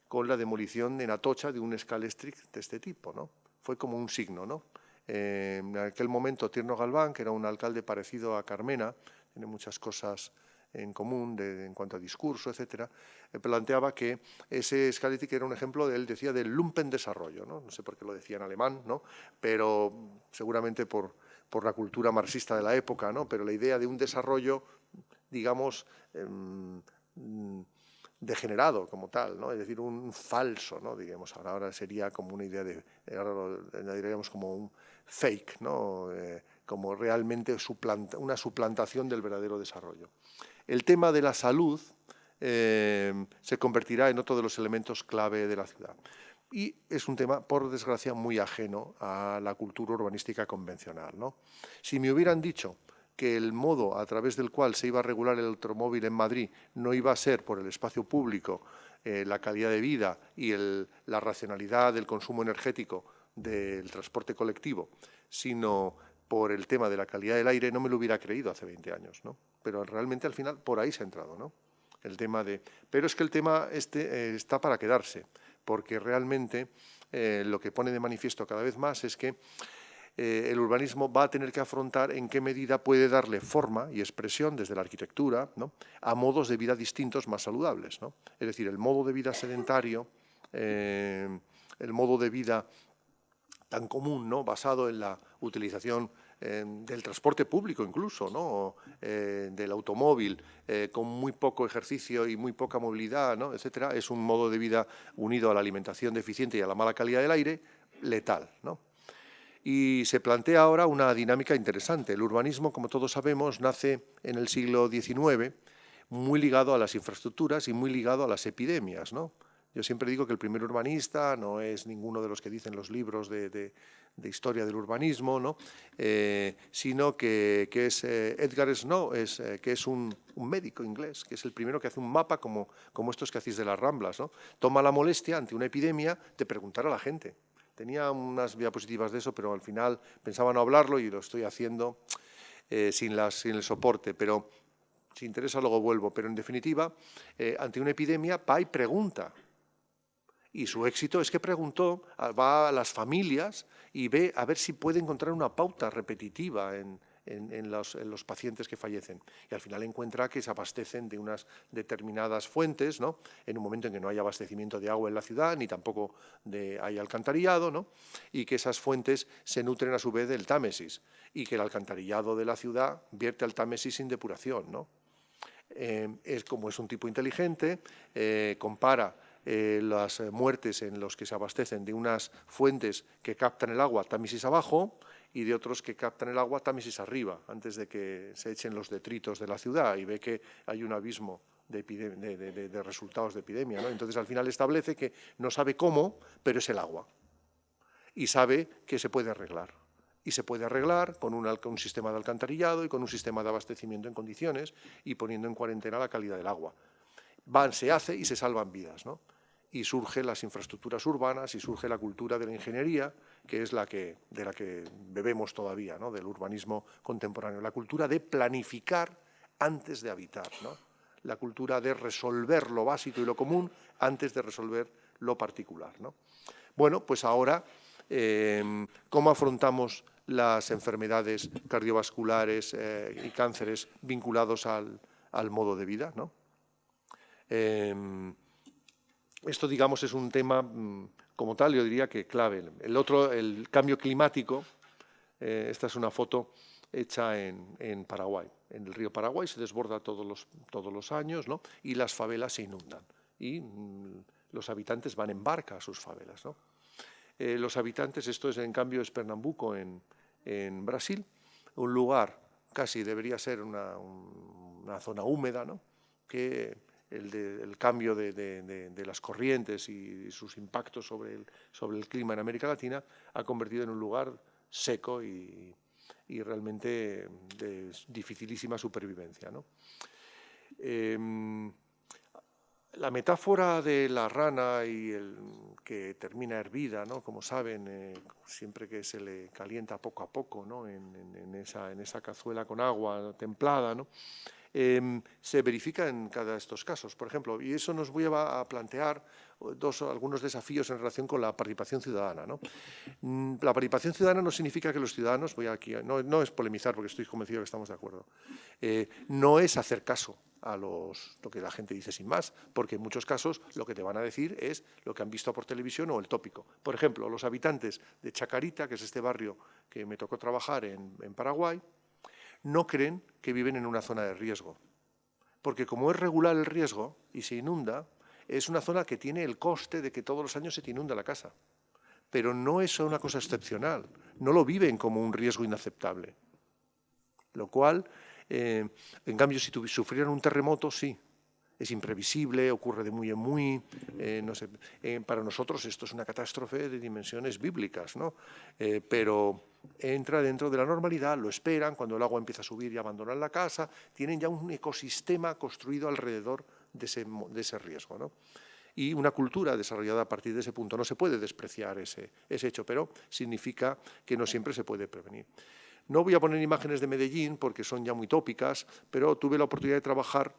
con la demolición en Atocha de un Scalestric de este tipo, ¿no? Fue como un signo, ¿no? En aquel momento Tierno Galván, que era un alcalde parecido a Carmena, tiene muchas cosas en común en cuanto a discurso, etcétera, planteaba que ese Scalestric era un ejemplo, él decía, del Lumpendesarrollo, ¿no? No sé por qué lo decía en alemán, ¿no? Pero seguramente por la cultura marxista de la época, ¿no? Pero la idea de un desarrollo, digamos, degenerado como tal, ¿no? Es decir, un falso, ¿no? Digamos, ahora sería como una idea ahora lo diríamos como un fake, ¿no? Como realmente una suplantación del verdadero desarrollo. El tema de la salud se convertirá en otro de los elementos clave de la ciudad. Y es un tema, por desgracia, muy ajeno a la cultura urbanística convencional, ¿no? Si me hubieran dicho que el modo a través del cual se iba a regular el automóvil en Madrid no iba a ser por el espacio público, la calidad de vida y la racionalidad del consumo energético del transporte colectivo, sino por el tema de la calidad del aire, no me lo hubiera creído hace 20 años, ¿no? Pero realmente al final por ahí se ha entrado, ¿no? Pero es que el tema está para quedarse, porque realmente lo que pone de manifiesto cada vez más es que el urbanismo va a tener que afrontar en qué medida puede darle forma y expresión desde la arquitectura, ¿no? A modos de vida distintos más saludables, ¿no? Es decir, el modo de vida sedentario, el modo de vida tan común, ¿no? Basado en la utilización del transporte público incluso, ¿no? Del automóvil, con muy poco ejercicio y muy poca movilidad, ¿no? Etcétera, es un modo de vida unido a la alimentación deficiente y a la mala calidad del aire, letal, ¿no? Y se plantea ahora una dinámica interesante. El urbanismo, como todos sabemos, nace en el siglo XIX, muy ligado a las infraestructuras y muy ligado a las epidemias, ¿no? Yo siempre digo que el primer urbanista no es ninguno de los que dicen los libros de historia del urbanismo, ¿no? Sino que es Edgar Snow, que es un médico inglés, que es el primero que hace un mapa como estos que hacéis de las Ramblas, ¿no? Toma la molestia ante una epidemia de preguntar a la gente. Tenía unas diapositivas de eso, pero al final pensaba no hablarlo y lo estoy haciendo sin el soporte, pero si interesa luego vuelvo. Pero en definitiva, ante una epidemia va y pregunta. Y su éxito es que preguntó, va a las familias y ve a ver si puede encontrar una pauta repetitiva en los pacientes que fallecen. Y al final encuentra que se abastecen de unas determinadas fuentes, ¿no? En un momento en que no hay abastecimiento de agua en la ciudad, ni tampoco hay alcantarillado, ¿no? Y que esas fuentes se nutren a su vez del Támesis, y que el alcantarillado de la ciudad vierte al Támesis sin depuración, ¿no? Como es un tipo inteligente, compara las muertes en los que se abastecen de unas fuentes que captan el agua Támesis abajo y de otros que captan el agua Támesis arriba, antes de que se echen los detritos de la ciudad, y ve que hay un abismo de resultados de epidemia, ¿no? Entonces al final establece que no sabe cómo, pero es el agua. y sabe que se puede arreglar. Y se puede arreglar con un sistema de alcantarillado y con un sistema de abastecimiento en condiciones y poniendo en cuarentena la calidad del agua. Se hace y se salvan vidas, ¿no? Y surgen las infraestructuras urbanas y surge la cultura de la ingeniería, que es de la que bebemos todavía, ¿no? Del urbanismo contemporáneo. La cultura de planificar antes de habitar, ¿no? La cultura de resolver lo básico y lo común antes de resolver lo particular, ¿no? Bueno, pues ahora, ¿cómo afrontamos las enfermedades cardiovasculares y cánceres vinculados al modo de vida, ¿no? Esto, digamos, es un tema como tal, yo diría que clave. El otro, el cambio climático, esta es una foto hecha en Paraguay. En el río Paraguay se desborda todos los años, ¿no? Y las favelas se inundan. Y los habitantes van en barca a sus favelas, ¿no? Los habitantes, esto es en cambio es Pernambuco en Brasil, un lugar casi debería ser una zona húmeda, ¿no? Que el cambio de las corrientes y sus impactos sobre el clima en América Latina ha convertido en un lugar seco y realmente de dificilísima supervivencia, ¿no? La metáfora de la rana y que termina hervida, ¿no? Como saben, siempre que se le calienta poco a poco, ¿no? en esa cazuela con agua templada, ¿no? Se verifica en cada de estos casos, por ejemplo, y eso nos lleva a plantear algunos desafíos en relación con la participación ciudadana, ¿no? La participación ciudadana no significa que los ciudadanos, no es polemizar porque estoy convencido que estamos de acuerdo, no es hacer caso a lo que la gente dice sin más, porque en muchos casos lo que te van a decir es lo que han visto por televisión o el tópico. Por ejemplo, los habitantes de Chacarita, que es este barrio que me tocó trabajar en Paraguay, no creen que viven en una zona de riesgo, porque como es regular el riesgo y se inunda, es una zona que tiene el coste de que todos los años se te inunda la casa, pero no es una cosa excepcional, no lo viven como un riesgo inaceptable, lo cual, en cambio, si sufrieran un terremoto, sí, es imprevisible, ocurre de muy en muy, no sé, para nosotros esto es una catástrofe de dimensiones bíblicas, ¿no? Pero entra dentro de la normalidad, lo esperan, cuando el agua empieza a subir y abandonan la casa, tienen ya un ecosistema construido alrededor de ese riesgo, ¿no? Y una cultura desarrollada a partir de ese punto. No se puede despreciar ese hecho, pero significa que no siempre se puede prevenir. No voy a poner imágenes de Medellín porque son ya muy tópicas, pero tuve la oportunidad de trabajar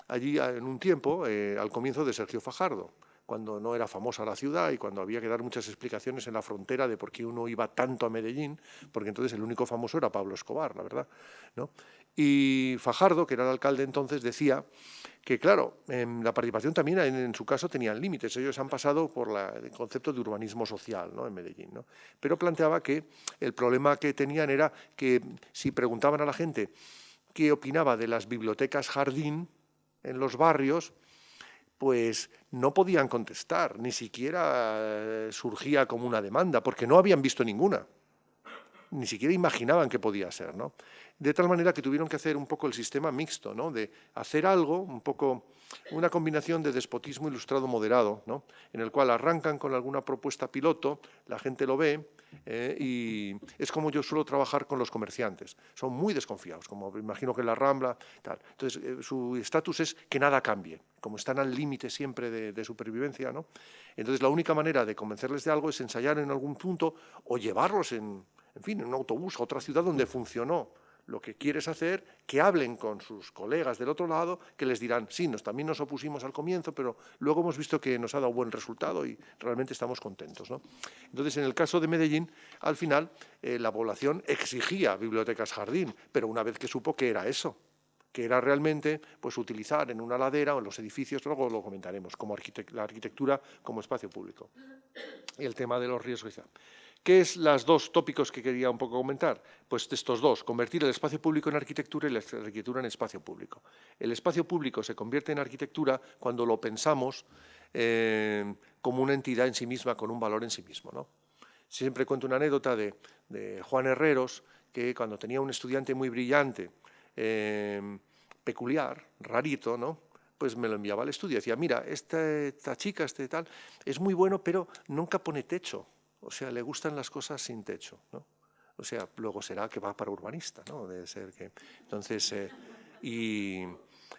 allí en un tiempo, al comienzo de Sergio Fajardo, cuando no era famosa la ciudad y cuando había que dar muchas explicaciones en la frontera de por qué uno iba tanto a Medellín, porque entonces el único famoso era Pablo Escobar, la verdad, ¿no? Y Fajardo, que era el alcalde entonces, decía que, claro, la participación también en su caso tenían límites. Ellos han pasado por el concepto de urbanismo social, ¿no? En Medellín, ¿no? Pero planteaba que el problema que tenían era que si preguntaban a la gente qué opinaba de las bibliotecas jardín en los barrios, pues no podían contestar, ni siquiera surgía como una demanda, porque no habían visto ninguna, ni siquiera imaginaban que podía ser, ¿no? De tal manera que tuvieron que hacer un poco el sistema mixto, ¿no? De hacer algo, un poco una combinación de despotismo ilustrado moderado, ¿no? En el cual arrancan con alguna propuesta piloto, la gente lo ve, y es como yo suelo trabajar con los comerciantes. Son muy desconfiados, como me imagino que en la Rambla, tal. Entonces, su estatus es que nada cambie, como están al límite siempre de supervivencia, ¿no? Entonces, la única manera de convencerles de algo es ensayar en algún punto o llevarlos en fin, en un autobús a otra ciudad donde funcionó lo que quieres hacer, que hablen con sus colegas del otro lado, que les dirán, sí, también nos opusimos al comienzo, pero luego hemos visto que nos ha dado buen resultado y realmente estamos contentos, ¿no? Entonces, en el caso de Medellín, al final, la población exigía bibliotecas jardín, pero una vez que supo que era eso, que era realmente pues, utilizar en una ladera o en los edificios, luego lo comentaremos, como la arquitectura como espacio público. Y el tema de los riesgos. ¿Qué es los dos tópicos que quería un poco comentar? Pues estos dos, convertir el espacio público en arquitectura y la arquitectura en espacio público. El espacio público se convierte en arquitectura cuando lo pensamos como una entidad en sí misma, con un valor en sí mismo, ¿no? Siempre cuento una anécdota de Juan Herreros, que cuando tenía un estudiante muy brillante, peculiar, rarito, ¿no? Pues me lo enviaba al estudio y decía, mira, esta chica, tal, es muy bueno, pero nunca pone techo. O sea, le gustan las cosas sin techo, ¿no? O sea, luego será que va para urbanista, ¿no? Debe ser que... Entonces, y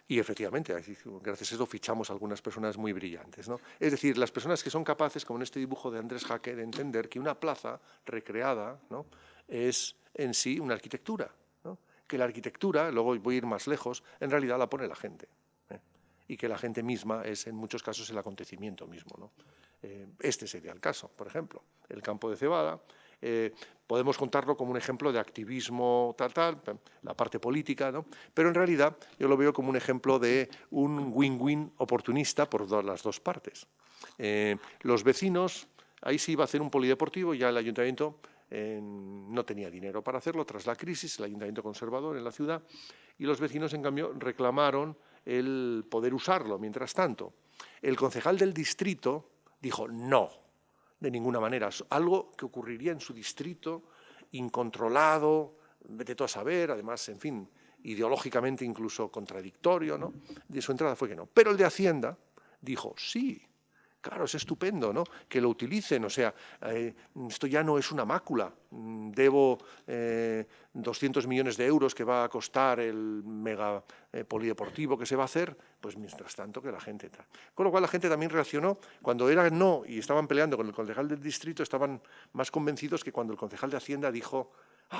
efectivamente, gracias a eso fichamos a algunas personas muy brillantes, ¿no? Es decir, las personas que son capaces, como en este dibujo de Andrés Jaque, de entender que una plaza recreada, ¿no?, es en sí una arquitectura, ¿no? Que la arquitectura, luego voy a ir más lejos, en realidad la pone la gente, ¿eh? Y que la gente misma es en muchos casos el acontecimiento mismo, ¿no? Este sería el caso, por ejemplo, el campo de Cebada. Podemos contarlo como un ejemplo de activismo, la parte política, ¿no? Pero en realidad yo lo veo como un ejemplo de un win-win oportunista por las dos partes. Los vecinos, ahí sí iba a hacer un polideportivo, ya el ayuntamiento no tenía dinero para hacerlo tras la crisis, el ayuntamiento conservador en la ciudad, y los vecinos, en cambio, reclamaron el poder usarlo. Mientras tanto, el concejal del distrito dijo no, de ninguna manera, algo que ocurriría en su distrito, incontrolado, vete tú a saber, además, en fin, ideológicamente incluso contradictorio, ¿no? De su entrada fue que no. Pero el de Hacienda dijo sí. Claro, es estupendo, ¿no?, que lo utilicen, o sea, esto ya no es una mácula, debo 200 millones de euros que va a costar el mega polideportivo que se va a hacer, pues mientras tanto que la gente... Con lo cual la gente también reaccionó, cuando era no y estaban peleando con el concejal del distrito, estaban más convencidos que cuando el concejal de Hacienda dijo...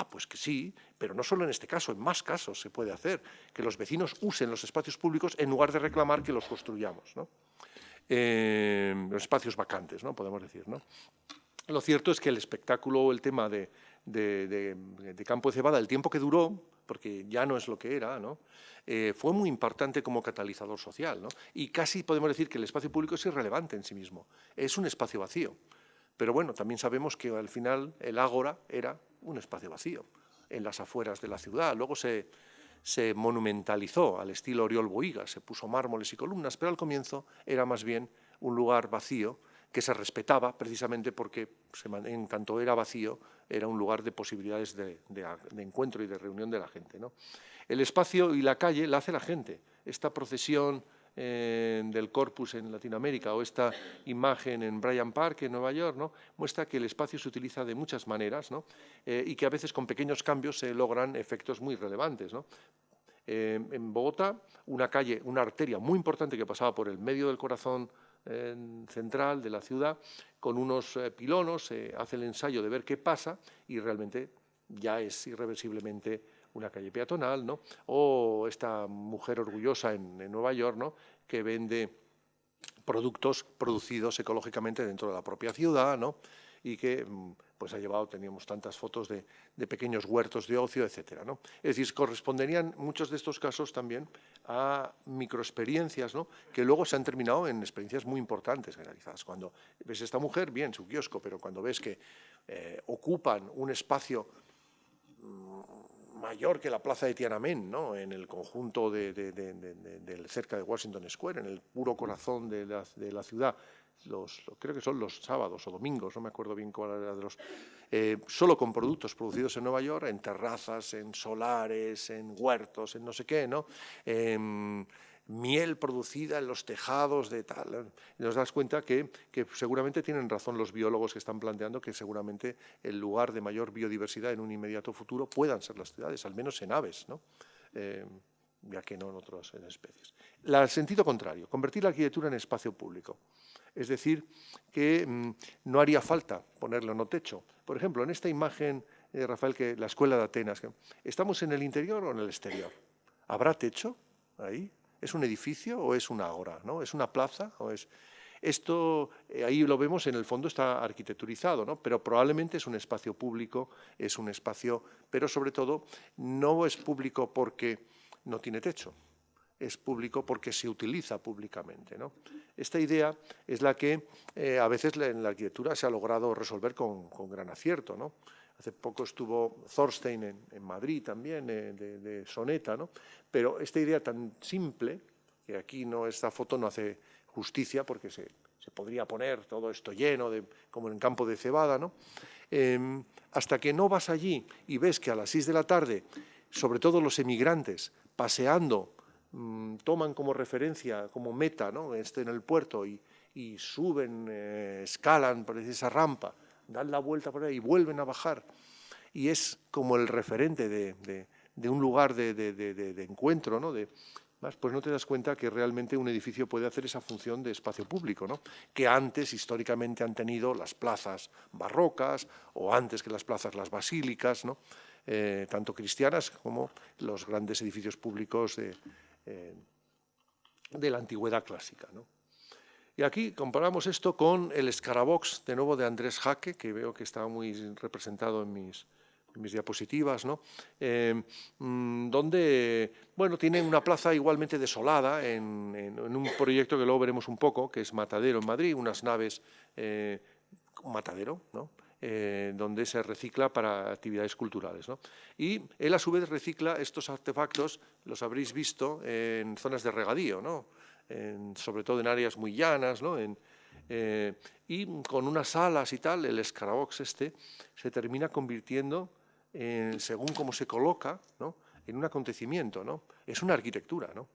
pues que sí, pero no solo en este caso, en más casos se puede hacer, que los vecinos usen los espacios públicos en lugar de reclamar que los construyamos, ¿no? Los espacios vacantes, ¿no?, podemos decir, ¿no? Lo cierto es que el espectáculo, el tema de Campo de Cebada, el tiempo que duró, porque ya no es lo que era, ¿no?, fue muy importante como catalizador social, ¿no? Y casi podemos decir que el espacio público es irrelevante en sí mismo, es un espacio vacío. Pero bueno, también sabemos que al final el ágora era un espacio vacío en las afueras de la ciudad. Luego se monumentalizó al estilo Oriol Bohigas, se puso mármoles y columnas, pero al comienzo era más bien un lugar vacío que se respetaba precisamente porque en tanto era vacío, era un lugar de posibilidades de encuentro y de reunión de la gente, ¿no? El espacio y la calle la hace la gente. Esta procesión del Corpus en Latinoamérica o esta imagen en Bryant Park en Nueva York, ¿no?, muestra que el espacio se utiliza de muchas maneras, ¿no?, y que a veces con pequeños cambios se logran efectos muy relevantes, ¿no? En Bogotá, una calle, una arteria muy importante que pasaba por el medio del corazón central de la ciudad, con unos pilonos, hace el ensayo de ver qué pasa y realmente ya es irreversiblemente una calle peatonal, ¿no? O esta mujer orgullosa en Nueva York, ¿no?, que vende productos producidos ecológicamente dentro de la propia ciudad, ¿no?, y que pues ha llevado, teníamos tantas fotos de pequeños huertos de ocio, etcétera, ¿no? Es decir, corresponderían muchos de estos casos también a microexperiencias, ¿no?, que luego se han terminado en experiencias muy importantes, generalizadas. Cuando ves a esta mujer, bien, su kiosco, pero cuando ves que ocupan un espacio mayor que la plaza de Tiananmen, ¿no?, en el conjunto cerca de Washington Square, en el puro corazón de la ciudad, creo que son los sábados o domingos, no me acuerdo bien cuál era de los... solo con productos producidos en Nueva York, en terrazas, en solares, en huertos, en no sé qué, ¿no?, miel producida en los tejados de tal. Nos das cuenta que seguramente tienen razón los biólogos que están planteando que seguramente el lugar de mayor biodiversidad en un inmediato futuro puedan ser las ciudades, al menos en aves, ¿no?, ya que no en otras especies. El sentido contrario, convertir la arquitectura en espacio público. Es decir, que no haría falta ponerle no techo. Por ejemplo, en esta imagen, Rafael, que la Escuela de Atenas, ¿estamos en el interior o en el exterior? ¿Habrá techo ahí? ¿Es un edificio o es una ágora, ¿no? ¿Es una plaza o es...? Esto, ahí lo vemos, en el fondo está arquitecturizado, ¿no?, pero probablemente es un espacio público, es un espacio, pero sobre todo no es público porque no tiene techo, es público porque se utiliza públicamente, ¿no? Esta idea es la que a veces en la arquitectura se ha logrado resolver con gran acierto, ¿no? Hace poco estuvo Thorstein en Madrid también, de Soneta, ¿no? Pero esta idea tan simple, que aquí esta foto no hace justicia porque se podría poner todo esto lleno, como en Campo de Cebada, ¿no? Hasta que no vas allí y ves que a las 6 de la tarde, sobre todo los emigrantes, paseando, toman como referencia, como meta, ¿no?, en el puerto y suben, escalan por esa rampa dan la vuelta por ahí y vuelven a bajar. Y es como el referente de un lugar de encuentro, ¿no? Pues no te das cuenta que realmente un edificio puede hacer esa función de espacio público, ¿no? Que antes, históricamente, han tenido las plazas barrocas o antes que las plazas las basílicas, ¿no? Tanto cristianas como los grandes edificios públicos de la antigüedad clásica, ¿no? Y aquí comparamos esto con el Escarabox, de nuevo, de Andrés Jaque, que veo que está muy representado en mis diapositivas, ¿no? Donde, bueno, tiene una plaza igualmente desolada en un proyecto que luego veremos un poco, que es Matadero en Madrid, unas naves, un matadero, ¿no? Donde se recicla para actividades culturales, ¿no? Y él, a su vez, recicla estos artefactos, los habréis visto, en zonas de regadío, ¿no? Sobre todo en áreas muy llanas, ¿no? Y con unas alas y tal, el Escarabox se termina convirtiendo, según cómo se coloca, ¿no? En un acontecimiento, ¿no? Es una arquitectura, ¿no?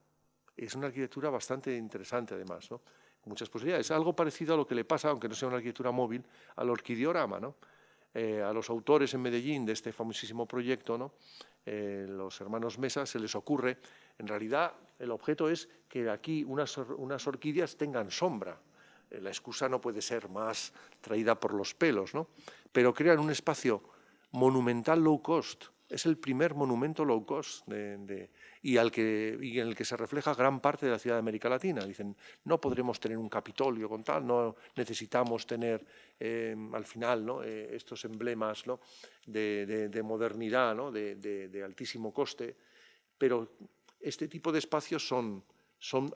Es una arquitectura bastante interesante, además, ¿no? Muchas posibilidades. Algo parecido a lo que le pasa, aunque no sea una arquitectura móvil, al orquidiorama, ¿no? A los autores en Medellín de este famosísimo proyecto, ¿no? Los hermanos Mesa, se les ocurre, en realidad el objeto es que aquí unas orquídeas tengan sombra. La excusa no puede ser más traída por los pelos, ¿no? Pero crean un espacio monumental low cost. Es el primer monumento low cost y en el que se refleja gran parte de la ciudad de América Latina. Dicen, no podremos tener un Capitolio con tal, no necesitamos tener al final, ¿no? Estos emblemas, ¿no? de modernidad, ¿no? de altísimo coste, pero este tipo de espacios son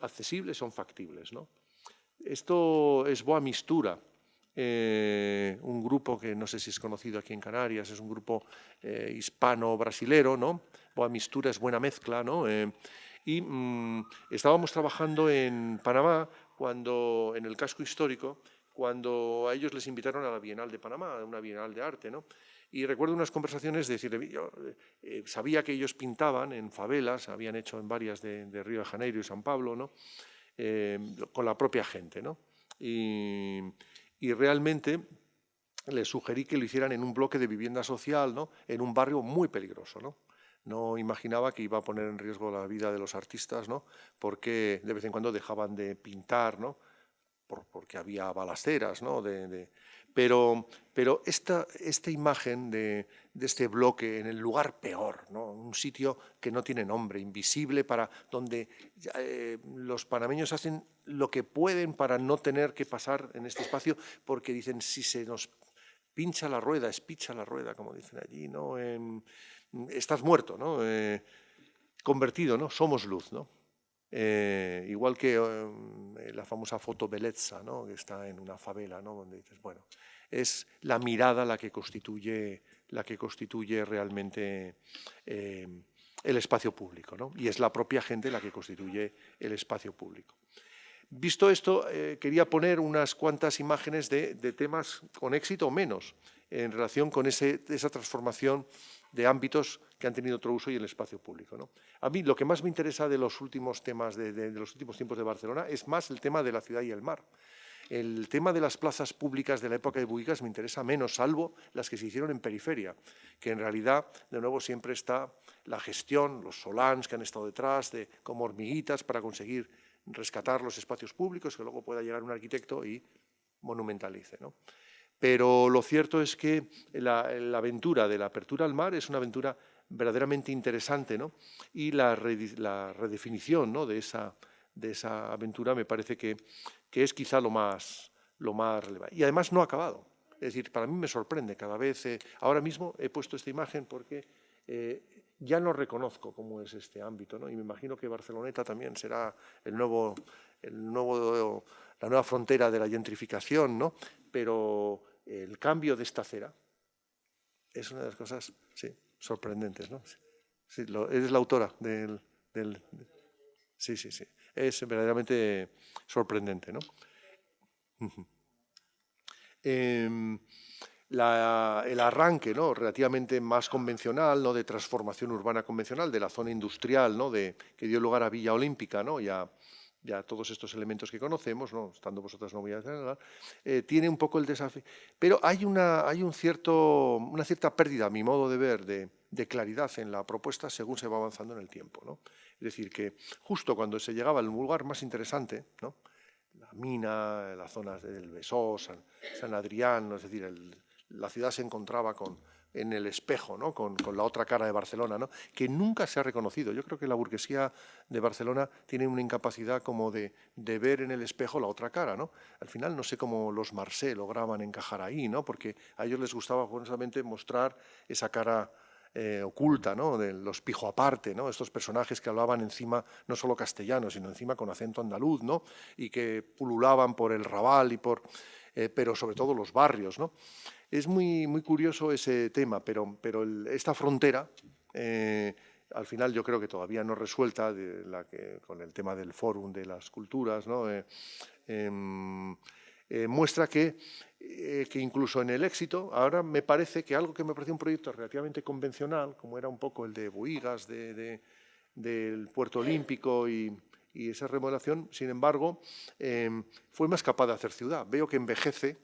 accesibles, son factibles, ¿no? Esto es Boa Mistura, un grupo que no sé si es conocido aquí en Canarias, es un grupo hispano-brasilero, ¿no? Boa Mistura es buena mezcla, ¿no? Estábamos trabajando en Panamá, en el casco histórico, cuando a ellos les invitaron a la Bienal de Panamá, a una Bienal de arte, ¿no? Y recuerdo unas conversaciones de decirle, yo sabía que ellos pintaban en favelas, habían hecho en varias de Río de Janeiro y San Pablo, ¿no? Con la propia gente, ¿no? Y realmente les sugerí que lo hicieran en un bloque de vivienda social, ¿no? En un barrio muy peligroso, ¿no? No imaginaba que iba a poner en riesgo la vida de los artistas, ¿no? Porque de vez en cuando dejaban de pintar, ¿no? Porque había balaceras, ¿no? Pero esta imagen de este bloque en el lugar peor, ¿no? Un sitio que no tiene nombre, invisible, donde los panameños hacen lo que pueden para no tener que pasar en este espacio, porque dicen, si se nos pincha la rueda, espicha la rueda, como dicen allí, ¿no? Estás muerto, ¿no? Convertido, ¿no? Somos luz, ¿no? Igual que la famosa foto Bellezza, ¿no? Que está en una favela, ¿no? Donde dices, bueno, es la mirada la que constituye realmente el espacio público, ¿no? Y es la propia gente la que constituye el espacio público. Visto esto, quería poner unas cuantas imágenes de temas con éxito o menos en relación con esa transformación de ámbitos que han tenido otro uso y el espacio público, ¿no? A mí lo que más me interesa de los últimos temas, de los últimos tiempos de Barcelona, es más el tema de la ciudad y el mar. El tema de las plazas públicas de la época de Buïgas me interesa menos, salvo las que se hicieron en periferia, que en realidad, de nuevo, siempre está la gestión, los solans que han estado detrás, como hormiguitas para conseguir rescatar los espacios públicos, que luego pueda llegar un arquitecto y monumentalice, ¿no? Pero lo cierto es que la aventura de la apertura al mar es una aventura verdaderamente interesante, ¿no? Y la redefinición, ¿no? de esa aventura me parece que es quizá lo más relevante. Y además no ha acabado. Es decir, para mí me sorprende cada vez. Ahora mismo he puesto esta imagen porque ya no reconozco cómo es este ámbito, ¿no? Y me imagino que Barceloneta también será la nueva frontera de la gentrificación, ¿no? Pero el cambio de esta acera es una de las cosas, sí, sorprendentes, ¿no? Sí, eres la autora del sí, es verdaderamente sorprendente, ¿no? El arranque, ¿no? Relativamente más convencional, ¿no? De transformación urbana convencional de la zona industrial, ¿no? Que dio lugar a Villa Olímpica, ¿no? y ya todos estos elementos que conocemos, ¿no? Estando vosotras no voy a hablar, tiene un poco el desafío. Pero hay una cierta pérdida, a mi modo de ver, de claridad en la propuesta según se va avanzando en el tiempo, ¿no? Es decir, que justo cuando se llegaba al lugar más interesante, ¿no? La mina, las zonas del Besós, San Adrián, es decir, la ciudad se encontraba en el espejo, ¿no? con la otra cara de Barcelona, ¿no? Que nunca se ha reconocido. Yo creo que la burguesía de Barcelona tiene una incapacidad como de ver en el espejo la otra cara, ¿no? Al final no sé cómo los Marcé lograban encajar ahí, ¿no? Porque a ellos les gustaba justamente mostrar esa cara oculta, ¿no? De los pijo aparte, ¿no? Estos personajes que hablaban encima no solo castellano, sino encima con acento andaluz, ¿no? Y que pululaban por el Raval pero sobre todo los barrios, ¿no? Es muy curioso ese tema, pero esta frontera, al final yo creo que todavía no resuelta, con el tema del Fórum de las Culturas, ¿no? Muestra que incluso en el éxito, ahora me parece que algo que me parecía un proyecto relativamente convencional, como era un poco el de Bohigas, del Puerto Olímpico y esa remodelación, sin embargo, fue más capaz de hacer ciudad. Veo que envejece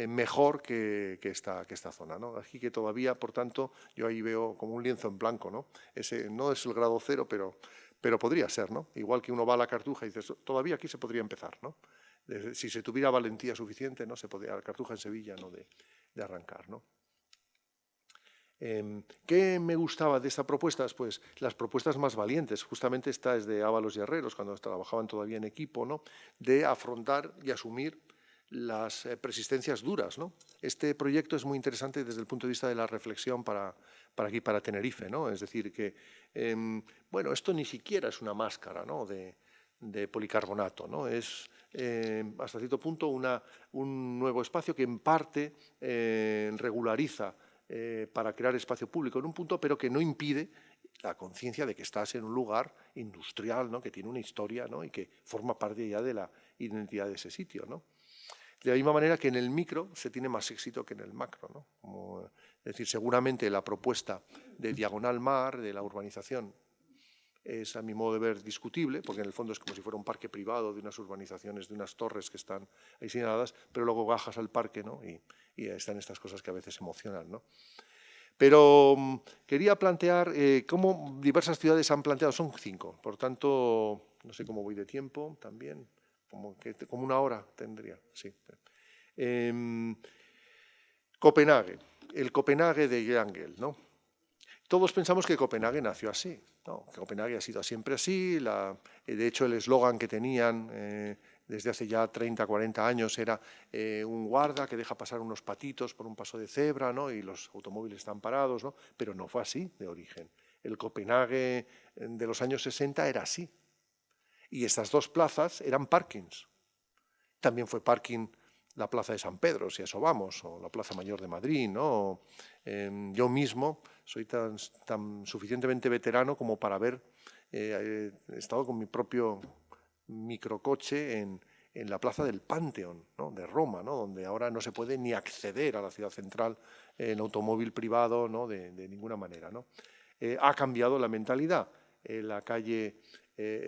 mejor que esta zona, ¿no? Aquí que todavía, por tanto, yo ahí veo como un lienzo en blanco, ¿no? Ese no es el grado cero, pero podría ser, ¿no? Igual que uno va a la Cartuja y dices, todavía aquí se podría empezar, ¿no? Si se tuviera valentía suficiente, ¿no? Se podría, la Cartuja en Sevilla, ¿no? de arrancar, ¿no? ¿Qué me gustaba de esta propuesta? Pues las propuestas más valientes. Justamente esta es de Ábalos y Herreros, cuando trabajaban todavía en equipo, ¿no? De afrontar y asumir las persistencias duras, ¿no? Este proyecto es muy interesante desde el punto de vista de la reflexión para aquí, para Tenerife, ¿no? Es decir, que, bueno, esto ni siquiera es una máscara, ¿no? de policarbonato, ¿no? Es, hasta cierto punto, un nuevo espacio que en parte regulariza para crear espacio público en un punto, pero que no impide la conciencia de que estás en un lugar industrial, ¿no? Que tiene una historia, ¿no? Y que forma parte ya de la identidad de ese sitio, ¿no? De la misma manera que en el micro se tiene más éxito que en el macro, ¿no? Es decir, seguramente la propuesta de Diagonal Mar, de la urbanización, es, a mi modo de ver, discutible, porque en el fondo es como si fuera un parque privado de unas urbanizaciones, de unas torres que están ahí señaladas, pero luego bajas al parque, ¿no? y están estas cosas que a veces emocionan, ¿no? Pero quería plantear cómo diversas ciudades han planteado, son 5, por tanto, no sé cómo voy de tiempo también, como una hora tendría, sí. Copenhague, el Copenhague de Yangel, ¿no? Todos pensamos que Copenhague nació así, ¿no? Que Copenhague ha sido siempre así. De hecho, el eslogan que tenían desde hace ya 30, 40 años era un guarda que deja pasar unos patitos por un paso de cebra, ¿no? Y los automóviles están parados, ¿no? Pero no fue así de origen. El Copenhague de los años 60 era así. Y estas dos plazas eran parkings. También fue parking la Plaza de San Pedro, si a eso vamos, o la Plaza Mayor de Madrid, ¿no? Yo mismo soy tan suficientemente veterano como para haber estado con mi propio microcoche en la Plaza del Panteón, ¿no? De Roma, ¿no? Donde ahora no se puede ni acceder a la ciudad central en automóvil privado, ¿no? de ninguna manera, ¿no? Ha cambiado la mentalidad. La calle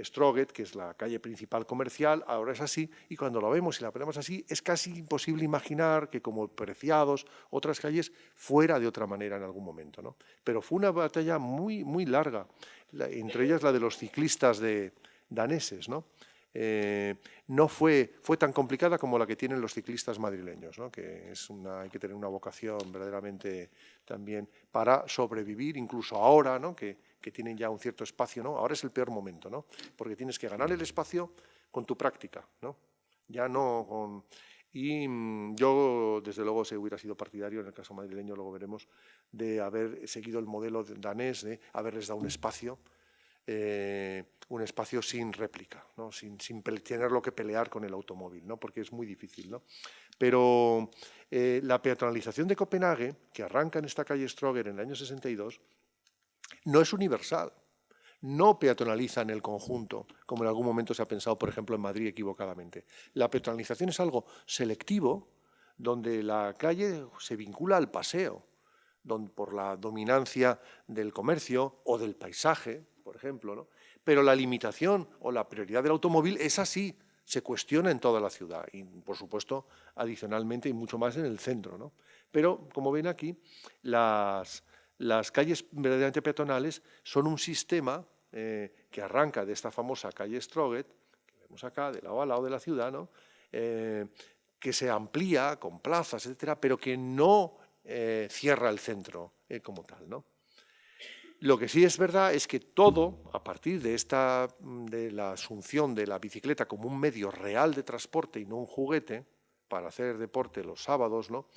Stroget, que es la calle principal comercial, ahora es así, y cuando la vemos y la ponemos así, es casi imposible imaginar que, como Preciados, otras calles, fuera de otra manera en algún momento, ¿no? Pero fue una batalla muy larga, entre ellas la de los ciclistas daneses, ¿no? No fue tan complicada como la que tienen los ciclistas madrileños, ¿no? Que hay que tener una vocación verdaderamente también para sobrevivir, incluso ahora, ¿no? que tienen ya un cierto espacio, ¿no? Ahora es el peor momento, ¿no? Porque tienes que ganar el espacio con tu práctica, ¿no? Ya no con... Y yo, desde luego, si hubiera sido partidario, en el caso madrileño, luego veremos, de haber seguido el modelo danés, de haberles dado un espacio sin réplica, ¿no? sin tener lo que pelear con el automóvil, ¿no? Porque es muy difícil, ¿no? Pero la peatonalización de Copenhague, que arranca en esta calle Stroger en el año 62, no es universal. No peatonaliza en el conjunto, como en algún momento se ha pensado, por ejemplo, en Madrid equivocadamente. La peatonalización es algo selectivo, donde la calle se vincula al paseo, por la dominancia del comercio o del paisaje, por ejemplo, ¿no? Pero la limitación o la prioridad del automóvil es así, se cuestiona en toda la ciudad y, por supuesto, adicionalmente y mucho más en el centro, ¿no? Pero, como ven aquí, las calles verdaderamente peatonales son un sistema que arranca de esta famosa calle Stroget, que vemos acá, de lado a lado de la ciudad, ¿no? Que se amplía con plazas, etcétera, pero que no cierra el centro como tal, ¿no? Lo que sí es verdad es que todo, a partir de la asunción de la bicicleta como un medio real de transporte y no un juguete para hacer deporte los sábados, ¿no?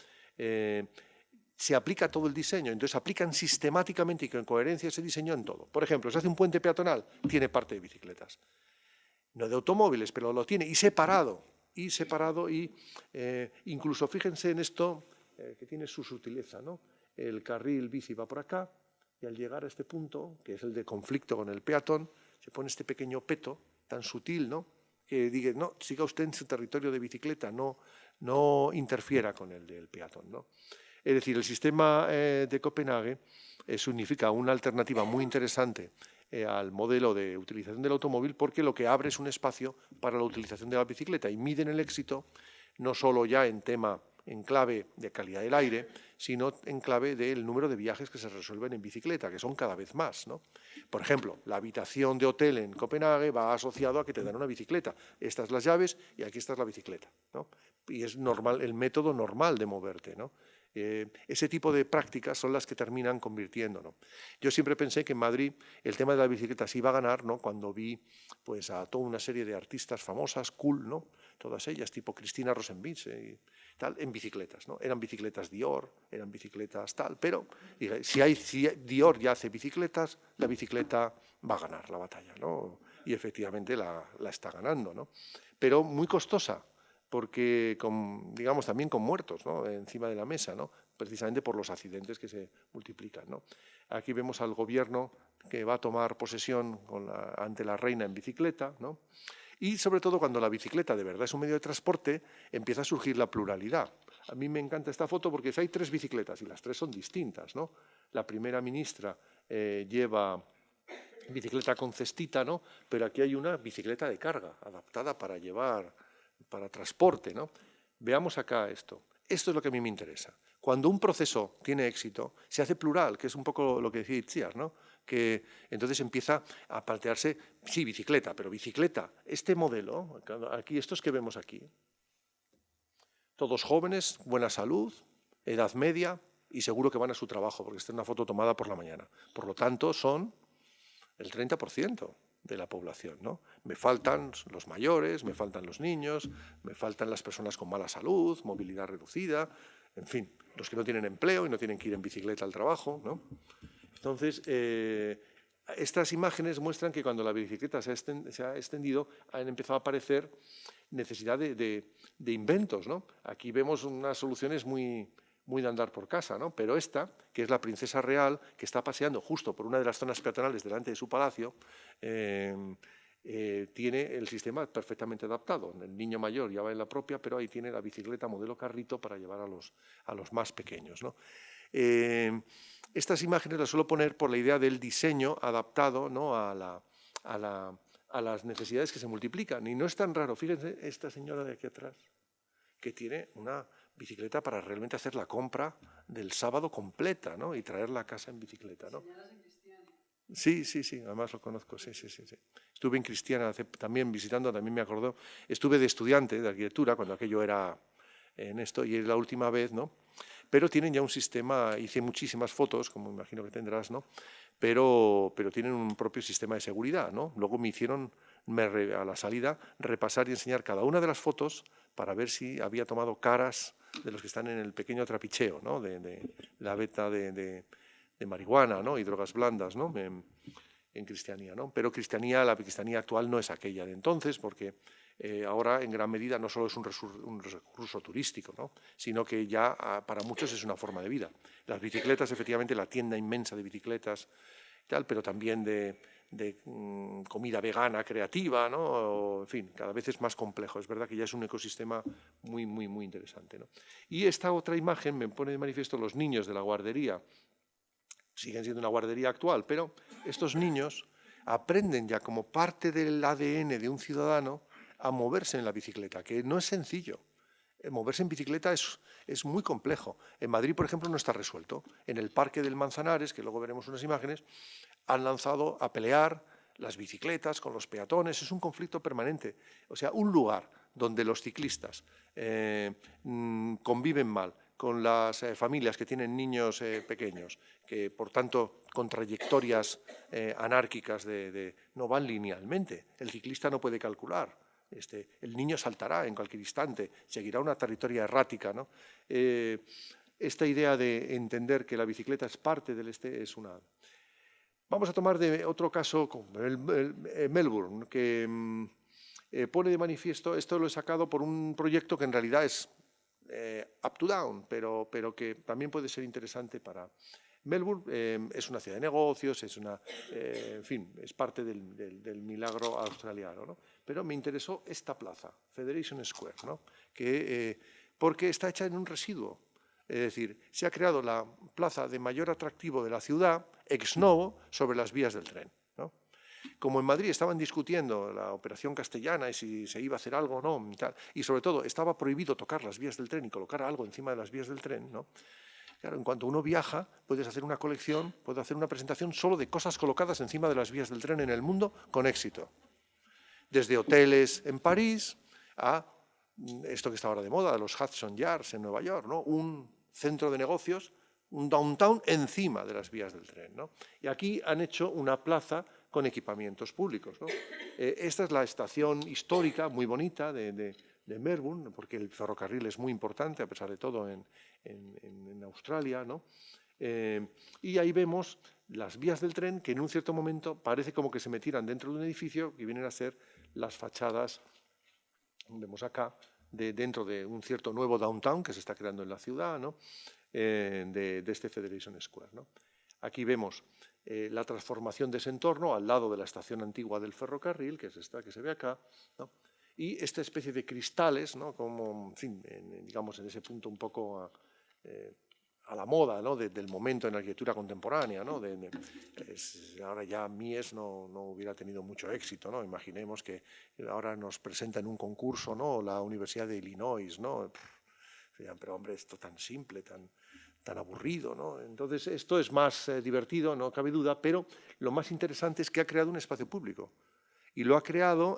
Se aplica todo el diseño, entonces aplican sistemáticamente y con coherencia ese diseño en todo. Por ejemplo, se hace un puente peatonal, tiene parte de bicicletas. No de automóviles, pero lo tiene, y separado, incluso fíjense en esto, que tiene su sutileza, ¿no? El carril bici va por acá, y al llegar a este punto, que es el de conflicto con el peatón, se pone este pequeño peto tan sutil, ¿no? Que diga, no, siga usted en su territorio de bicicleta, no interfiera con el del peatón, ¿no? Es decir, el sistema de Copenhague significa una alternativa muy interesante al modelo de utilización del automóvil, porque lo que abre es un espacio para la utilización de la bicicleta y miden el éxito no solo ya en clave de calidad del aire, sino en clave del número de viajes que se resuelven en bicicleta, que son cada vez más, ¿no? Por ejemplo, la habitación de hotel en Copenhague va asociado a que te dan una bicicleta. Estas las llaves y aquí está la bicicleta, ¿no? Y es normal, el método normal de moverte, ¿no? Ese tipo de prácticas son las que terminan convirtiendo, ¿no? Yo siempre pensé que en Madrid el tema de la bicicleta se iba a ganar, ¿no? Cuando vi pues, a toda una serie de artistas famosas, cool, ¿no? Todas ellas, tipo Cristina Rosenbitz, tal, en bicicletas, ¿no? Eran bicicletas Dior, eran bicicletas tal, pero si Dior ya hace bicicletas, la bicicleta va a ganar la batalla, ¿no? Y efectivamente la está ganando, ¿no? Pero muy costosa, porque digamos también con muertos, ¿no? Encima de la mesa, ¿no? Precisamente por los accidentes que se multiplican, ¿no? Aquí vemos al gobierno que va a tomar posesión ante la reina en bicicleta, ¿no? Y sobre todo cuando la bicicleta de verdad es un medio de transporte, empieza a surgir la pluralidad. A mí me encanta esta foto porque hay 3 bicicletas y las 3 son distintas, ¿no? La primera ministra lleva bicicleta con cestita, ¿no? Pero aquí hay una bicicleta de carga, adaptada para para transporte, ¿no? Veamos acá esto. Esto es lo que a mí me interesa. Cuando un proceso tiene éxito, se hace plural, que es un poco lo que decía Itziar, ¿no? Que entonces empieza a plantearse, sí, bicicleta, pero bicicleta, este modelo, aquí, estos que vemos aquí, todos jóvenes, buena salud, edad media y seguro que van a su trabajo, porque esta es una foto tomada por la mañana. Por lo tanto, son el 30% de la población, ¿no? Me faltan los mayores, me faltan los niños, me faltan las personas con mala salud, movilidad reducida, en fin, los que no tienen empleo y no tienen que ir en bicicleta al trabajo, ¿no? Entonces, estas imágenes muestran que cuando la bicicleta se ha extendido, han empezado a aparecer necesidad de inventos, ¿no? Aquí vemos unas soluciones muy de andar por casa, ¿no? Pero esta, que es la princesa real, que está paseando justo por una de las zonas peatonales delante de su palacio, tiene el sistema perfectamente adaptado. El niño mayor ya va en la propia, pero ahí tiene la bicicleta modelo carrito para llevar a los más pequeños, ¿no? Estas imágenes las suelo poner por la idea del diseño adaptado, ¿no? a las necesidades que se multiplican. Y no es tan raro. Fíjense esta señora de aquí atrás, que tiene una bicicleta para realmente hacer la compra del sábado completa, ¿no? Y traerla a casa en bicicleta, ¿no? Sí, además lo conozco, sí. Estuve en Cristiana también visitando, también me acordó. Estuve de estudiante de arquitectura cuando aquello era en esto, y es la última vez, ¿no? Pero tienen ya un sistema, hice muchísimas fotos, como imagino que tendrás, ¿no? Pero tienen un propio sistema de seguridad, ¿no? Luego me hicieron, a la salida, repasar y enseñar cada una de las fotos para ver si había tomado caras de los que están en el pequeño trapicheo, ¿no? De la venta de marihuana, ¿no? Y drogas blandas, ¿no? En Cristianía, ¿no? Pero la Cristianía actual no es aquella de entonces, porque ahora en gran medida no solo es un recurso turístico, ¿no? Sino que ya para muchos es una forma de vida. Las bicicletas, efectivamente, la tienda inmensa de bicicletas, tal, pero también de comida vegana creativa, ¿no? O, en fin, cada vez es más complejo. Es verdad que ya es un ecosistema muy interesante, ¿no? Y esta otra imagen me pone de manifiesto los niños de la guardería. Siguen siendo una guardería actual, pero estos niños aprenden ya como parte del ADN de un ciudadano a moverse en la bicicleta, que no es sencillo. Moverse en bicicleta es muy complejo. En Madrid, por ejemplo, no está resuelto. En el Parque del Manzanares, que luego veremos unas imágenes, han lanzado a pelear las bicicletas con los peatones. Es un conflicto permanente. O sea, un lugar donde los ciclistas conviven mal con las familias que tienen niños pequeños, que por tanto con trayectorias anárquicas no van linealmente. El ciclista no puede calcular. El niño saltará en cualquier instante, seguirá una trayectoria errática, ¿no? Esta idea de entender que la bicicleta es parte del es una... Vamos a tomar de otro caso, Melbourne, que pone de manifiesto, esto lo he sacado por un proyecto que en realidad es up to down, pero que también puede ser interesante para... Melbourne es una ciudad de negocios, es en fin, es parte del milagro australiano, ¿no? Pero me interesó esta plaza, Federation Square, ¿no? Porque está hecha en un residuo. Es decir, se ha creado la plaza de mayor atractivo de la ciudad, ex novo, sobre las vías del tren, ¿no? Como en Madrid estaban discutiendo la operación castellana y si se iba a hacer algo o no, y sobre todo estaba prohibido tocar las vías del tren y colocar algo encima de las vías del tren, ¿no? Claro, en cuanto uno viaja, puedes hacer una colección, puedes hacer una presentación solo de cosas colocadas encima de las vías del tren en el mundo con éxito. Desde hoteles en París a esto que está ahora de moda, los Hudson Yards en Nueva York, ¿no? Un centro de negocios, un downtown encima de las vías del tren, ¿no? Y aquí han hecho una plaza con equipamientos públicos, ¿no? Esta es la estación histórica, muy bonita, de Melbourne, porque el ferrocarril es muy importante, a pesar de todo, en Australia, ¿no? Y ahí vemos las vías del tren que en un cierto momento parece como que se metieran dentro de un edificio que vienen a ser las fachadas, vemos acá, dentro de un cierto nuevo downtown que se está creando en la ciudad, ¿no? De este Federation Square, ¿no? Aquí vemos la transformación de ese entorno al lado de la estación antigua del ferrocarril, que es esta que se ve acá, ¿no? Y esta especie de cristales, ¿no? Como, en fin, digamos, en ese punto un poco a la moda, ¿no? Del momento en la arquitectura contemporánea, ¿no? Ahora ya Mies no hubiera tenido mucho éxito, ¿no? Imaginemos que ahora nos presenta en un concurso, ¿no? La Universidad de Illinois, ¿no? Pero hombre, esto tan simple, tan aburrido, ¿no? Entonces, esto es más divertido, no cabe duda, pero lo más interesante es que ha creado un espacio público. Y lo ha creado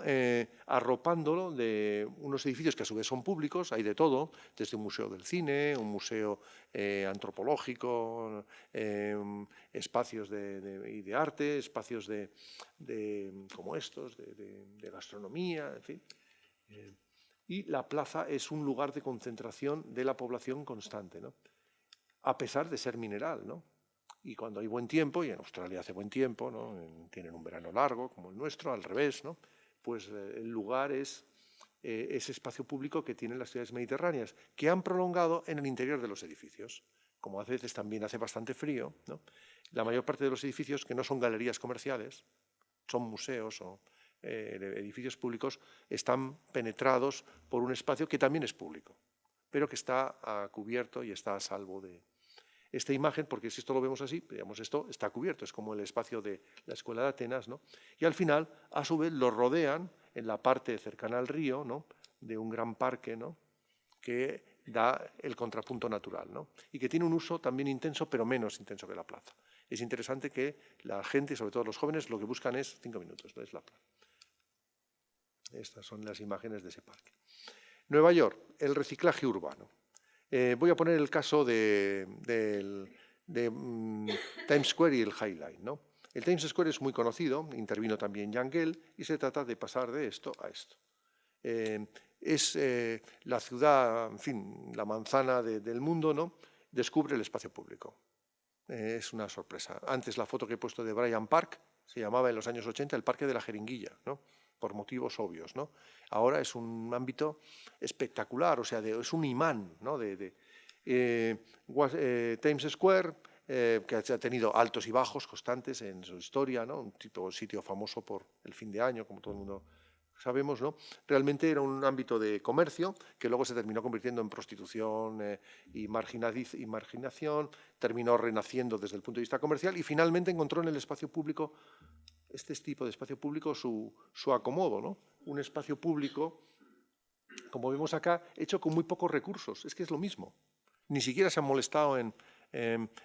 arropándolo de unos edificios que a su vez son públicos, hay de todo, desde un museo del cine, un museo antropológico, espacios de arte, espacios como estos, de gastronomía, en fin. Y la plaza es un lugar de concentración de la población constante, ¿no? A pesar de ser mineral, ¿no? Y cuando hay buen tiempo, y en Australia hace buen tiempo, ¿no? Tienen un verano largo como el nuestro, al revés, ¿no? Pues el lugar es ese espacio público que tienen las ciudades mediterráneas, que han prolongado en el interior de los edificios. Como a veces también hace bastante frío, ¿no? La mayor parte de los edificios, que no son galerías comerciales, son museos o edificios públicos, están penetrados por un espacio que también es público, pero que está cubierto y está a salvo de esta imagen, porque si esto lo vemos así, digamos, esto está cubierto, es como el espacio de la Escuela de Atenas, ¿no? Y al final, a su vez, lo rodean en la parte cercana al río, ¿no? De un gran parque, ¿no? Que da el contrapunto natural, ¿no? Y que tiene un uso también intenso, pero menos intenso que la plaza. Es interesante que la gente, sobre todo los jóvenes, lo que buscan es 5 minutos, no es la plaza. Estas son las imágenes de ese parque. Nueva York, el reciclaje urbano. Voy a poner el caso de Times Square y el High Line, ¿no? El Times Square es muy conocido, intervino también Jan Gehl, y se trata de pasar de esto a esto. Es la ciudad, en fin, la manzana del mundo, ¿no? Descubre el espacio público. Es una sorpresa. Antes la foto que he puesto de Bryant Park se llamaba en los años 80 el Parque de la Jeringuilla, ¿no? Por motivos obvios, ¿no? Ahora es un ámbito espectacular, o sea, es un imán, ¿no? Times Square, que ha tenido altos y bajos constantes en su historia, ¿no? Un sitio famoso por el fin de año, como todo el mundo sabemos, ¿no? Realmente era un ámbito de comercio que luego se terminó convirtiendo en prostitución y marginación, terminó renaciendo desde el punto de vista comercial y finalmente encontró en el espacio público este tipo de espacio público su acomodo, ¿no? Un espacio público, como vemos acá, hecho con muy pocos recursos. Es que es lo mismo. Ni siquiera se han molestado en...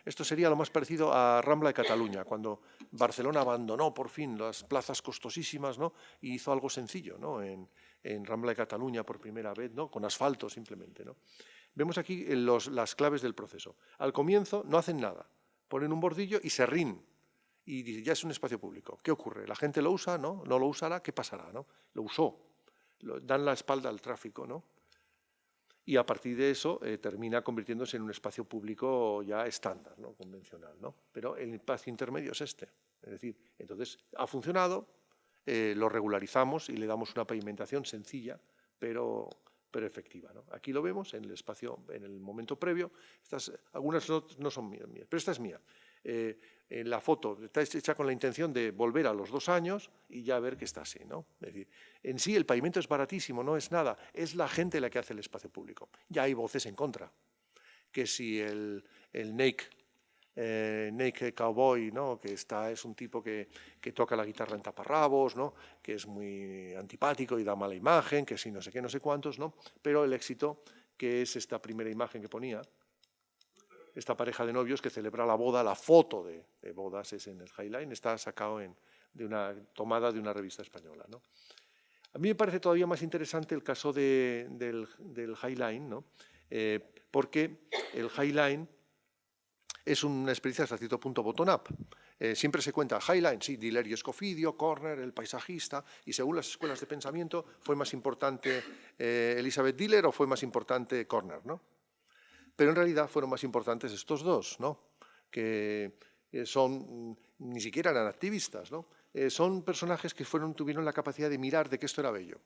esto sería lo más parecido a Rambla de Cataluña, cuando Barcelona abandonó por fin las plazas costosísimas, ¿no? Y hizo algo sencillo, ¿no? En Rambla de Cataluña por primera vez, ¿no? Con asfalto simplemente, ¿no? Vemos aquí las claves del proceso. Al comienzo no hacen nada, ponen un bordillo y se ríen. Y dice, ya es un espacio público. ¿Qué ocurre? ¿La gente lo usa? ¿No? ¿No lo usará? ¿Qué pasará? ¿No? Lo usó. Dan la espalda al tráfico, ¿no? Y a partir de eso termina convirtiéndose en un espacio público ya estándar, ¿no? Convencional, ¿no? Pero el espacio intermedio es este. Es decir, entonces ha funcionado, lo regularizamos y le damos una pavimentación sencilla, pero efectiva, ¿no? Aquí lo vemos en el espacio, en el momento previo. Algunas no son mías, pero esta es mía. La foto está hecha con la intención de volver a los 2 años y ya ver que está así, ¿no? Es decir, en sí el pavimento es baratísimo, no es nada, es la gente la que hace el espacio público. Ya hay voces en contra, que si el Naked Cowboy, ¿no? Que es un tipo que toca la guitarra en taparrabos, ¿no? Que es muy antipático y da mala imagen, que si no sé qué, no sé cuántos, ¿no? Pero el éxito, que es esta primera imagen que ponía, esta pareja de novios que celebra la boda, la foto de bodas es en el Highline, está sacado tomada de una revista española, ¿no? A mí me parece todavía más interesante el caso del Highline, ¿no? Porque el Highline es una experiencia hasta cierto punto bottom-up. Siempre se cuenta Highline, sí, Diller y Escofidio, Corner, el paisajista, y según las escuelas de pensamiento, ¿fue más importante Elizabeth Diller o fue más importante Corner, ¿no? Pero en realidad fueron más importantes estos dos, ¿no? Que ni siquiera eran activistas, ¿no? Son personajes que tuvieron la capacidad de mirar de que esto era bello,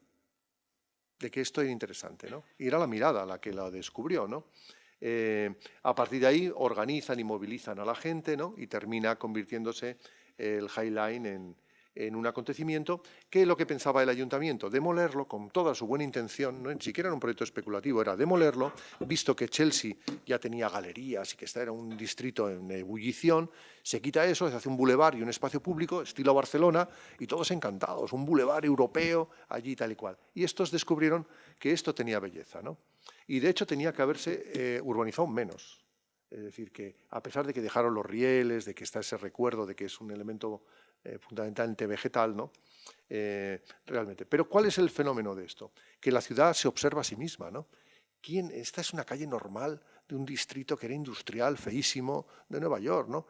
de que esto era interesante, ¿no? Y era la mirada la que la descubrió, ¿no? A partir de ahí organizan y movilizan a la gente, ¿no? Y termina convirtiéndose el Highline en un acontecimiento que es lo que pensaba el ayuntamiento, demolerlo con toda su buena intención, no ni siquiera era un proyecto especulativo, era demolerlo, visto que Chelsea ya tenía galerías y que este era un distrito en ebullición, se quita eso, se hace un bulevar y un espacio público, estilo Barcelona, y todos encantados, un bulevar europeo allí tal y cual. Y estos descubrieron que esto tenía belleza, ¿no? Y de hecho tenía que haberse urbanizado menos. Es decir, que a pesar de que dejaron los rieles, de que está ese recuerdo de que es un elemento fundamentalmente vegetal, ¿no? Realmente. Pero ¿cuál es el fenómeno de esto? Que la ciudad se observa a sí misma, ¿no? Esta es una calle normal de un distrito que era industrial, feísimo, de Nueva York, ¿no?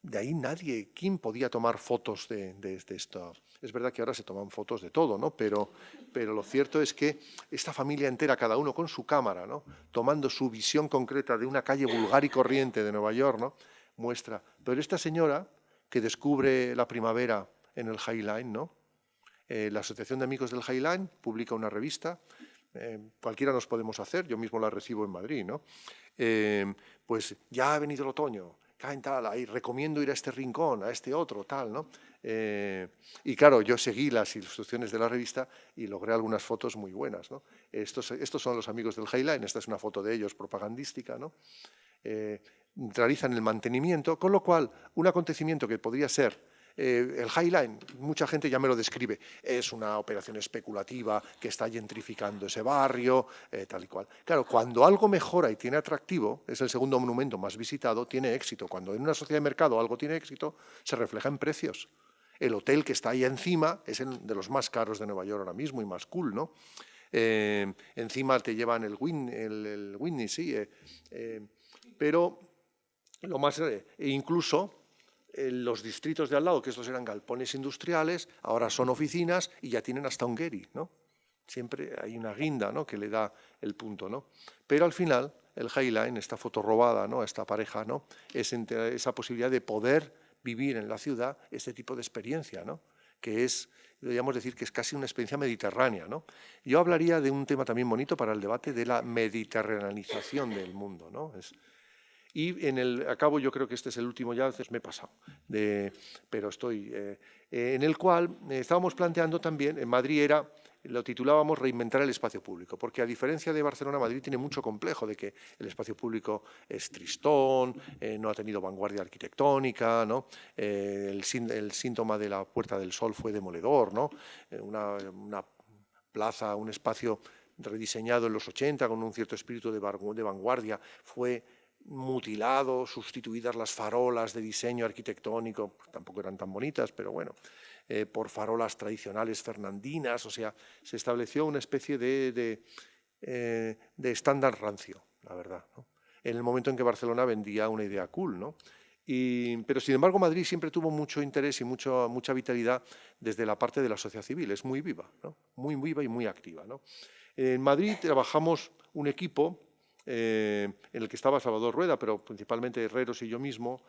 De ahí nadie, ¿quién podía tomar fotos de esto? Es verdad que ahora se toman fotos de todo, ¿no? Pero lo cierto es que esta familia entera, cada uno con su cámara, ¿no? Tomando su visión concreta de una calle vulgar y corriente de Nueva York, ¿no? Muestra. Pero esta señora que descubre la primavera en el Highline, ¿no? La Asociación de Amigos del Highline publica una revista, cualquiera nos podemos hacer, yo mismo la recibo en Madrid, ¿no? Pues ya ha venido el otoño, tal, ahí recomiendo ir a este rincón, a este otro, tal, ¿no? Y claro, yo seguí las instrucciones de la revista y logré algunas fotos muy buenas, ¿no? Estos son los amigos del Highline, esta es una foto de ellos propagandística, ¿no? Realizan el mantenimiento, con lo cual un acontecimiento que podría ser el Highline, mucha gente ya me lo describe, es una operación especulativa que está gentrificando ese barrio, tal y cual. Claro, cuando algo mejora y tiene atractivo, es el segundo monumento más visitado, tiene éxito. Cuando en una sociedad de mercado algo tiene éxito, se refleja en precios. El hotel que está ahí encima es el de los más caros de Nueva York ahora mismo y más cool, ¿no? Encima te llevan el Whitney, sí, pero lo más, incluso los distritos de al lado, que estos eran galpones industriales, ahora son oficinas y ya tienen hasta un Gehry, ¿no? Siempre hay una guinda, ¿no? Que le da el punto, ¿no? Pero al final, el Highline, esta foto robada, ¿no? Esta pareja, ¿no? Es esa posibilidad de poder vivir en la ciudad este tipo de experiencia, ¿no? Que es, podríamos decir, que es casi una experiencia mediterránea, ¿no? Yo hablaría de un tema también bonito para el debate de la mediterraneanización del mundo, ¿no? Y acabo, yo creo que este es el último ya, me he pasado, pero estoy, en el cual estábamos planteando también, en Madrid era lo titulábamos Reinventar el espacio público, porque a diferencia de Barcelona, Madrid tiene mucho complejo de que el espacio público es tristón, no ha tenido vanguardia arquitectónica, ¿no? El síntoma de la Puerta del Sol fue demoledor, ¿no? Una plaza, un espacio rediseñado en los 80 con un cierto espíritu de vanguardia, fue mutilado, sustituidas las farolas de diseño arquitectónico, tampoco eran tan bonitas, pero bueno, por farolas tradicionales fernandinas, o sea, se estableció una especie de estándar rancio, la verdad, ¿no? En el momento en que Barcelona vendía una idea cool, ¿no? Pero sin embargo Madrid siempre tuvo mucho interés y mucha vitalidad desde la parte de la sociedad civil, es muy viva, ¿no? Muy viva y muy activa, ¿no? En Madrid trabajamos un equipo en el que estaba Salvador Rueda, pero principalmente Herreros y yo mismo,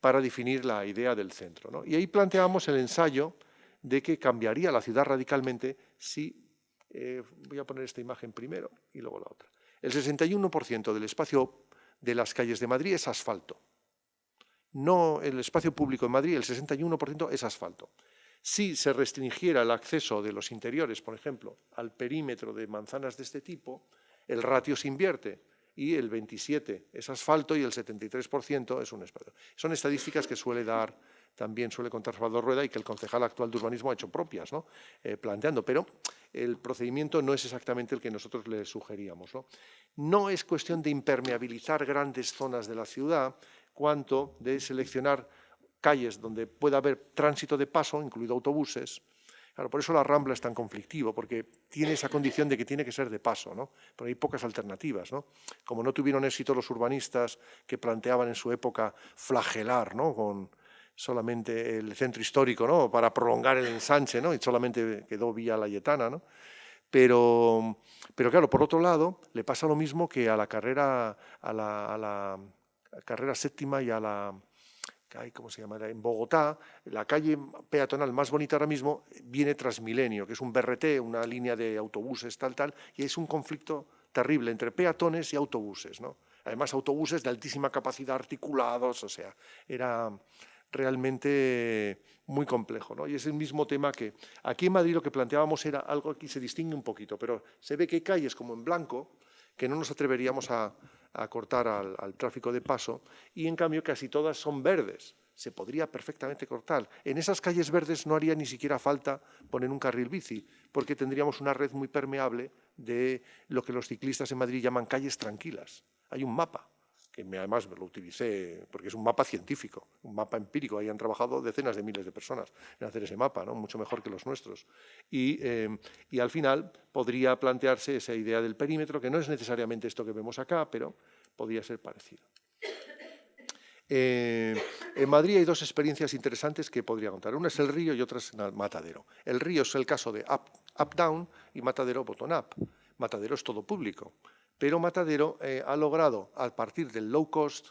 para definir la idea del centro, ¿no? Y ahí planteamos el ensayo de que cambiaría la ciudad radicalmente si, voy a poner esta imagen primero y luego la otra, el 61% del espacio de las calles de Madrid es asfalto. No, el espacio público en Madrid, el 61% es asfalto. Si se restringiera el acceso de los interiores, por ejemplo, al perímetro de manzanas de este tipo, el ratio se invierte y el 27% es asfalto y el 73% es un espacio. Son estadísticas que también suele contar Salvador Rueda y que el concejal actual de urbanismo ha hecho propias, ¿no? Planteando, pero el procedimiento no es exactamente el que nosotros le sugeríamos, ¿no? No es cuestión de impermeabilizar grandes zonas de la ciudad, cuanto de seleccionar calles donde pueda haber tránsito de paso, incluido autobuses. Claro, por eso la Rambla es tan conflictivo, porque tiene esa condición de que tiene que ser de paso, ¿no? Pero hay pocas alternativas, ¿no? Como no tuvieron éxito los urbanistas que planteaban en su época flagelar, ¿no? Con solamente el centro histórico, ¿no? Para prolongar el ensanche, ¿no? Y solamente quedó Villa Layetana, ¿no? Pero claro, por otro lado, le pasa lo mismo que a la carrera séptima y a la, ¿cómo se llama? En Bogotá, la calle peatonal más bonita ahora mismo viene Transmilenio, que es un BRT, una línea de autobuses, tal, y es un conflicto terrible entre peatones y autobuses, ¿no? Además, autobuses de altísima capacidad, articulados, o sea, era realmente muy complejo, ¿no? Y es el mismo tema que aquí en Madrid lo que planteábamos era algo, aquí se distingue un poquito, pero se ve que hay calles como en blanco que no nos atreveríamos a cortar al tráfico de paso, y en cambio casi todas son verdes. Se podría perfectamente cortar. En esas calles verdes no haría ni siquiera falta poner un carril bici, porque tendríamos una red muy permeable de lo que los ciclistas en Madrid llaman calles tranquilas. Hay un mapa, que además lo utilicé porque es un mapa científico, un mapa empírico. Ahí han trabajado decenas de miles de personas en hacer ese mapa, ¿no? Mucho mejor que los nuestros. Y al final podría plantearse esa idea del perímetro, que no es necesariamente esto que vemos acá, pero podría ser parecido. En Madrid hay dos experiencias interesantes que podría contar. Una es el Río y otra es Matadero. El Río es el caso de up-down y Matadero bottom-up. Matadero es todo público. Pero Matadero ha logrado, a partir del low cost,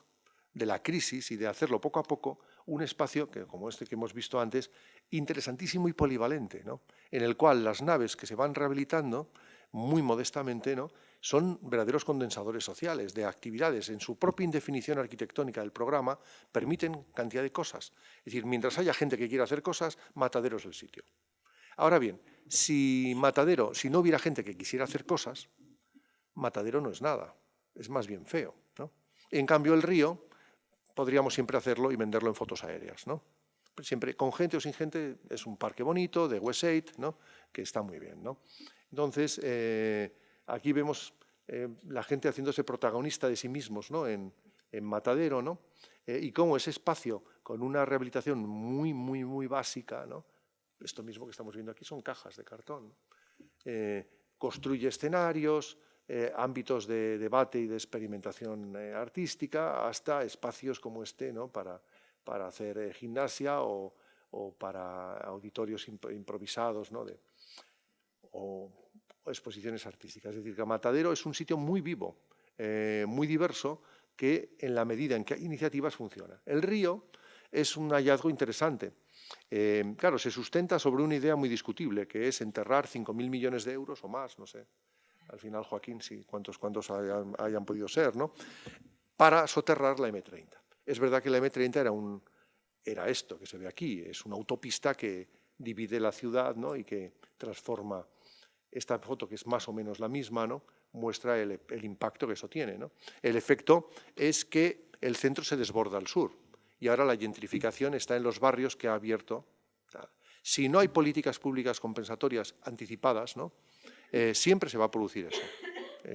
de la crisis y de hacerlo poco a poco, un espacio, que, como este que hemos visto antes, interesantísimo y polivalente, ¿no? En el cual las naves que se van rehabilitando, muy modestamente, ¿no?, son verdaderos condensadores sociales de actividades. En su propia indefinición arquitectónica del programa permiten cantidad de cosas. Es decir, mientras haya gente que quiera hacer cosas, Matadero es el sitio. Ahora bien, si no hubiera gente que quisiera hacer cosas, Matadero no es nada, es más bien feo, ¿no? En cambio, el Río podríamos siempre hacerlo y venderlo en fotos aéreas, ¿no? Siempre, con gente o sin gente, es un parque bonito de West 8, ¿no?, que está muy bien, ¿no? Entonces, aquí vemos la gente haciéndose protagonista de sí mismos, ¿no?, en Matadero, ¿no? Y cómo ese espacio, con una rehabilitación muy básica, ¿no?, esto mismo que estamos viendo aquí son cajas de cartón, construye escenarios, ámbitos de debate y de experimentación artística, hasta espacios como este, ¿no?, para hacer gimnasia o para auditorios improvisados, ¿no?, o exposiciones artísticas. Es decir, que Matadero es un sitio muy vivo, muy diverso, que en la medida en que hay iniciativas funciona. El Río es un hallazgo interesante. Claro, se sustenta sobre una idea muy discutible, que es enterrar 5.000 millones de euros o más, no sé. Al final, Joaquín, sí, cuántos hayan podido ser, ¿no?, para soterrar la M30. Es verdad que la M30 era esto que se ve aquí, es una autopista que divide la ciudad, ¿no? Y que transforma. Esta foto, que es más o menos la misma, ¿no? Muestra el impacto que eso tiene, ¿no? El efecto es que el centro se desborda al sur y ahora la gentrificación está en los barrios que ha abierto. Si no hay políticas públicas compensatorias anticipadas, ¿no? Siempre se va a producir eso.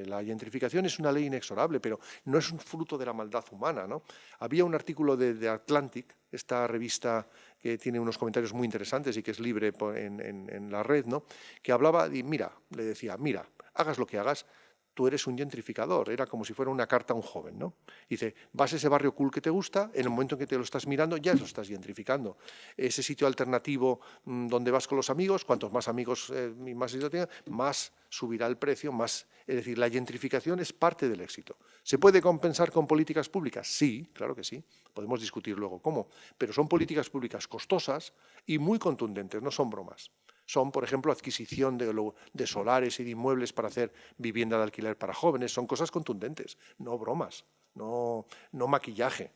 La gentrificación es una ley inexorable, pero no es un fruto de la maldad humana, ¿no? Había un artículo de Atlantic, esta revista que tiene unos comentarios muy interesantes y que es libre en la red, ¿no? Que hablaba y mira, le decía, mira, hagas lo que hagas, tú eres un gentrificador. Era como si fuera una carta a un joven, ¿no? Dice, vas a ese barrio cool que te gusta, en el momento en que te lo estás mirando, ya lo estás gentrificando. Ese sitio alternativo donde vas con los amigos, cuantos más amigos y más éxito tenga, más subirá el precio, más. Es decir, la gentrificación es parte del éxito. ¿Se puede compensar con políticas públicas? Sí, claro que sí. Podemos discutir luego cómo. Pero son políticas públicas costosas y muy contundentes, no son bromas. Son, por ejemplo, adquisición de solares y de inmuebles para hacer vivienda de alquiler para jóvenes. Son cosas contundentes, no bromas, no maquillaje.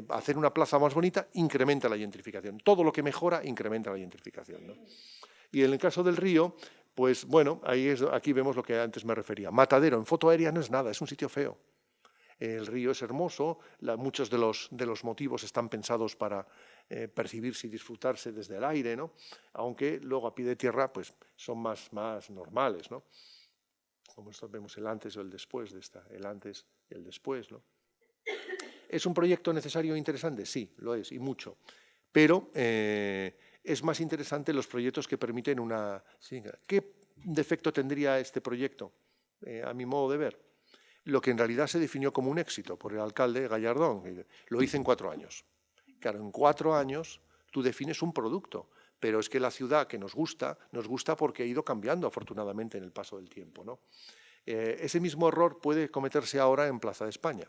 Hacer una plaza más bonita incrementa la gentrificación. Todo lo que mejora incrementa la gentrificación, ¿no? Y en el caso del río, pues bueno, aquí vemos lo que antes me refería. Matadero, en foto aérea no es nada, es un sitio feo. El río es hermoso, muchos de los motivos están pensados para percibirse y disfrutarse desde el aire, ¿no? Aunque luego a pie de tierra pues, son más normales, ¿no? Como esto vemos el antes o el después de el antes y el después, ¿no? ¿Es un proyecto necesario e interesante? Sí, lo es, y mucho. Pero es más interesante los proyectos que permiten una. ¿Qué defecto tendría este proyecto, a mi modo de ver? Lo que en realidad se definió como un éxito por el alcalde Gallardón. Lo hice en 4 años. Claro, en 4 años tú defines un producto, pero es que la ciudad que nos gusta porque ha ido cambiando afortunadamente en el paso del tiempo, ¿no? Ese mismo error puede cometerse ahora en Plaza de España.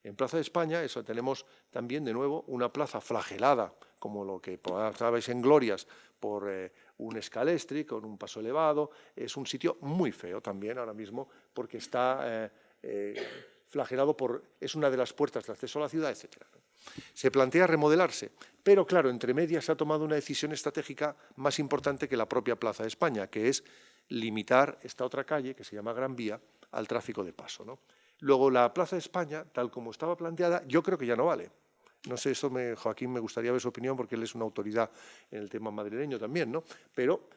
En Plaza de España tenemos también de nuevo una plaza flagelada, como lo que sabéis en Glorias, por un escalestri con un paso elevado. Es un sitio muy feo también ahora mismo porque está flagelado es una de las puertas de acceso a la ciudad, etc. Se plantea remodelarse, pero claro, entre medias se ha tomado una decisión estratégica más importante que la propia Plaza de España, que es limitar esta otra calle, que se llama Gran Vía, al tráfico de paso, ¿no? Luego, la Plaza de España, tal como estaba planteada, yo creo que ya no vale. No sé, Joaquín, me gustaría ver su opinión, porque él es una autoridad en el tema madrileño también, ¿no? Pero,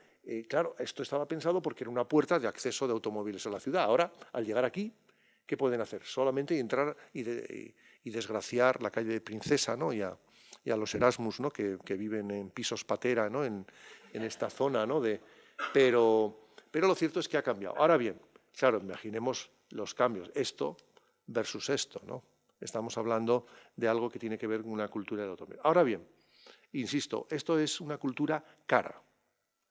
claro, esto estaba pensado porque era una puerta de acceso de automóviles a la ciudad. Ahora, al llegar aquí, ¿qué pueden hacer? Solamente entrar y desgraciar la calle de Princesa, ¿no? y a los Erasmus, ¿no? que viven en pisos patera, ¿no? en esta zona, ¿no? Pero lo cierto es que ha cambiado. Ahora bien, claro, imaginemos los cambios, esto versus esto, ¿no? Estamos hablando de algo que tiene que ver con una cultura del automóvil. Ahora bien, insisto, esto es una cultura cara.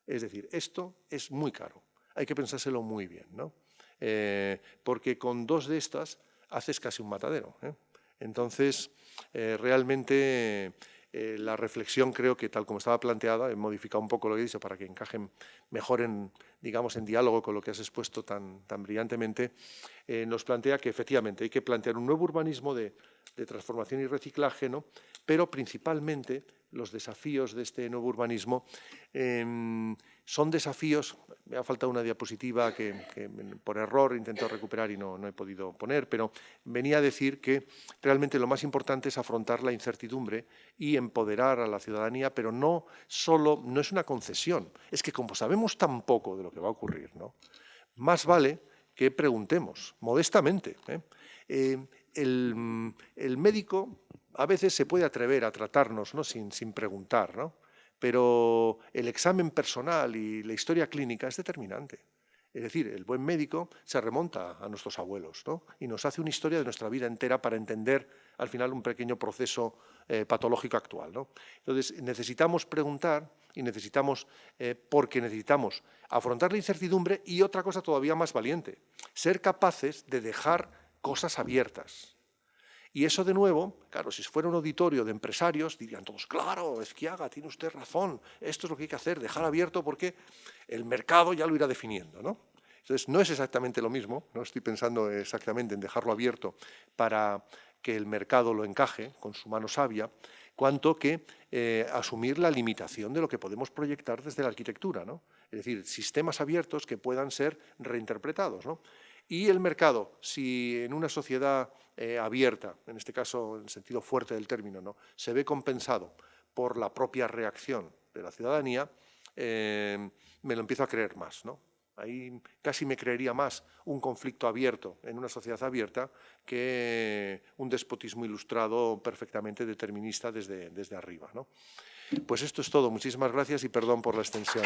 Es decir, esto es muy caro. Hay que pensárselo muy bien, ¿no? Porque con 2 de estas haces casi un matadero, ¿eh? Entonces, realmente la reflexión, creo que tal como estaba planteada, he modificado un poco lo que he dicho para que encajen mejor en diálogo con lo que has expuesto tan brillantemente, nos plantea que efectivamente hay que plantear un nuevo urbanismo de transformación y reciclaje, ¿no? Pero principalmente los desafíos de este nuevo urbanismo son desafíos. Me ha faltado una diapositiva que por error he intentado recuperar y no he podido poner, pero venía a decir que realmente lo más importante es afrontar la incertidumbre y empoderar a la ciudadanía, pero no es una concesión, es que como sabemos tan poco de lo que va a ocurrir, ¿no? Más vale que preguntemos modestamente, ¿eh? El médico a veces se puede atrever a tratarnos, ¿no? sin preguntar, ¿no? Pero el examen personal y la historia clínica es determinante. Es decir, el buen médico se remonta a nuestros abuelos, ¿no? Y nos hace una historia de nuestra vida entera para entender al final un pequeño proceso patológico actual, ¿no? Entonces, necesitamos preguntar y porque necesitamos afrontar la incertidumbre y otra cosa todavía más valiente, ser capaces de dejar cosas abiertas. Y eso, de nuevo, claro, si fuera un auditorio de empresarios, dirían todos, claro, Ezquiaga, tiene usted razón, esto es lo que hay que hacer, dejar abierto porque el mercado ya lo irá definiendo, ¿no? Entonces, no es exactamente lo mismo, no estoy pensando exactamente en dejarlo abierto para que el mercado lo encaje con su mano sabia, cuanto que asumir la limitación de lo que podemos proyectar desde la arquitectura, ¿no? Es decir, sistemas abiertos que puedan ser reinterpretados, ¿no? Y el mercado, si en una sociedad abierta, en este caso en el sentido fuerte del término, ¿no?, se ve compensado por la propia reacción de la ciudadanía, me lo empiezo a creer más, ¿no? Ahí casi me creería más un conflicto abierto en una sociedad abierta que un despotismo ilustrado perfectamente determinista desde arriba, ¿no? Pues esto es todo. Muchísimas gracias y perdón por la extensión.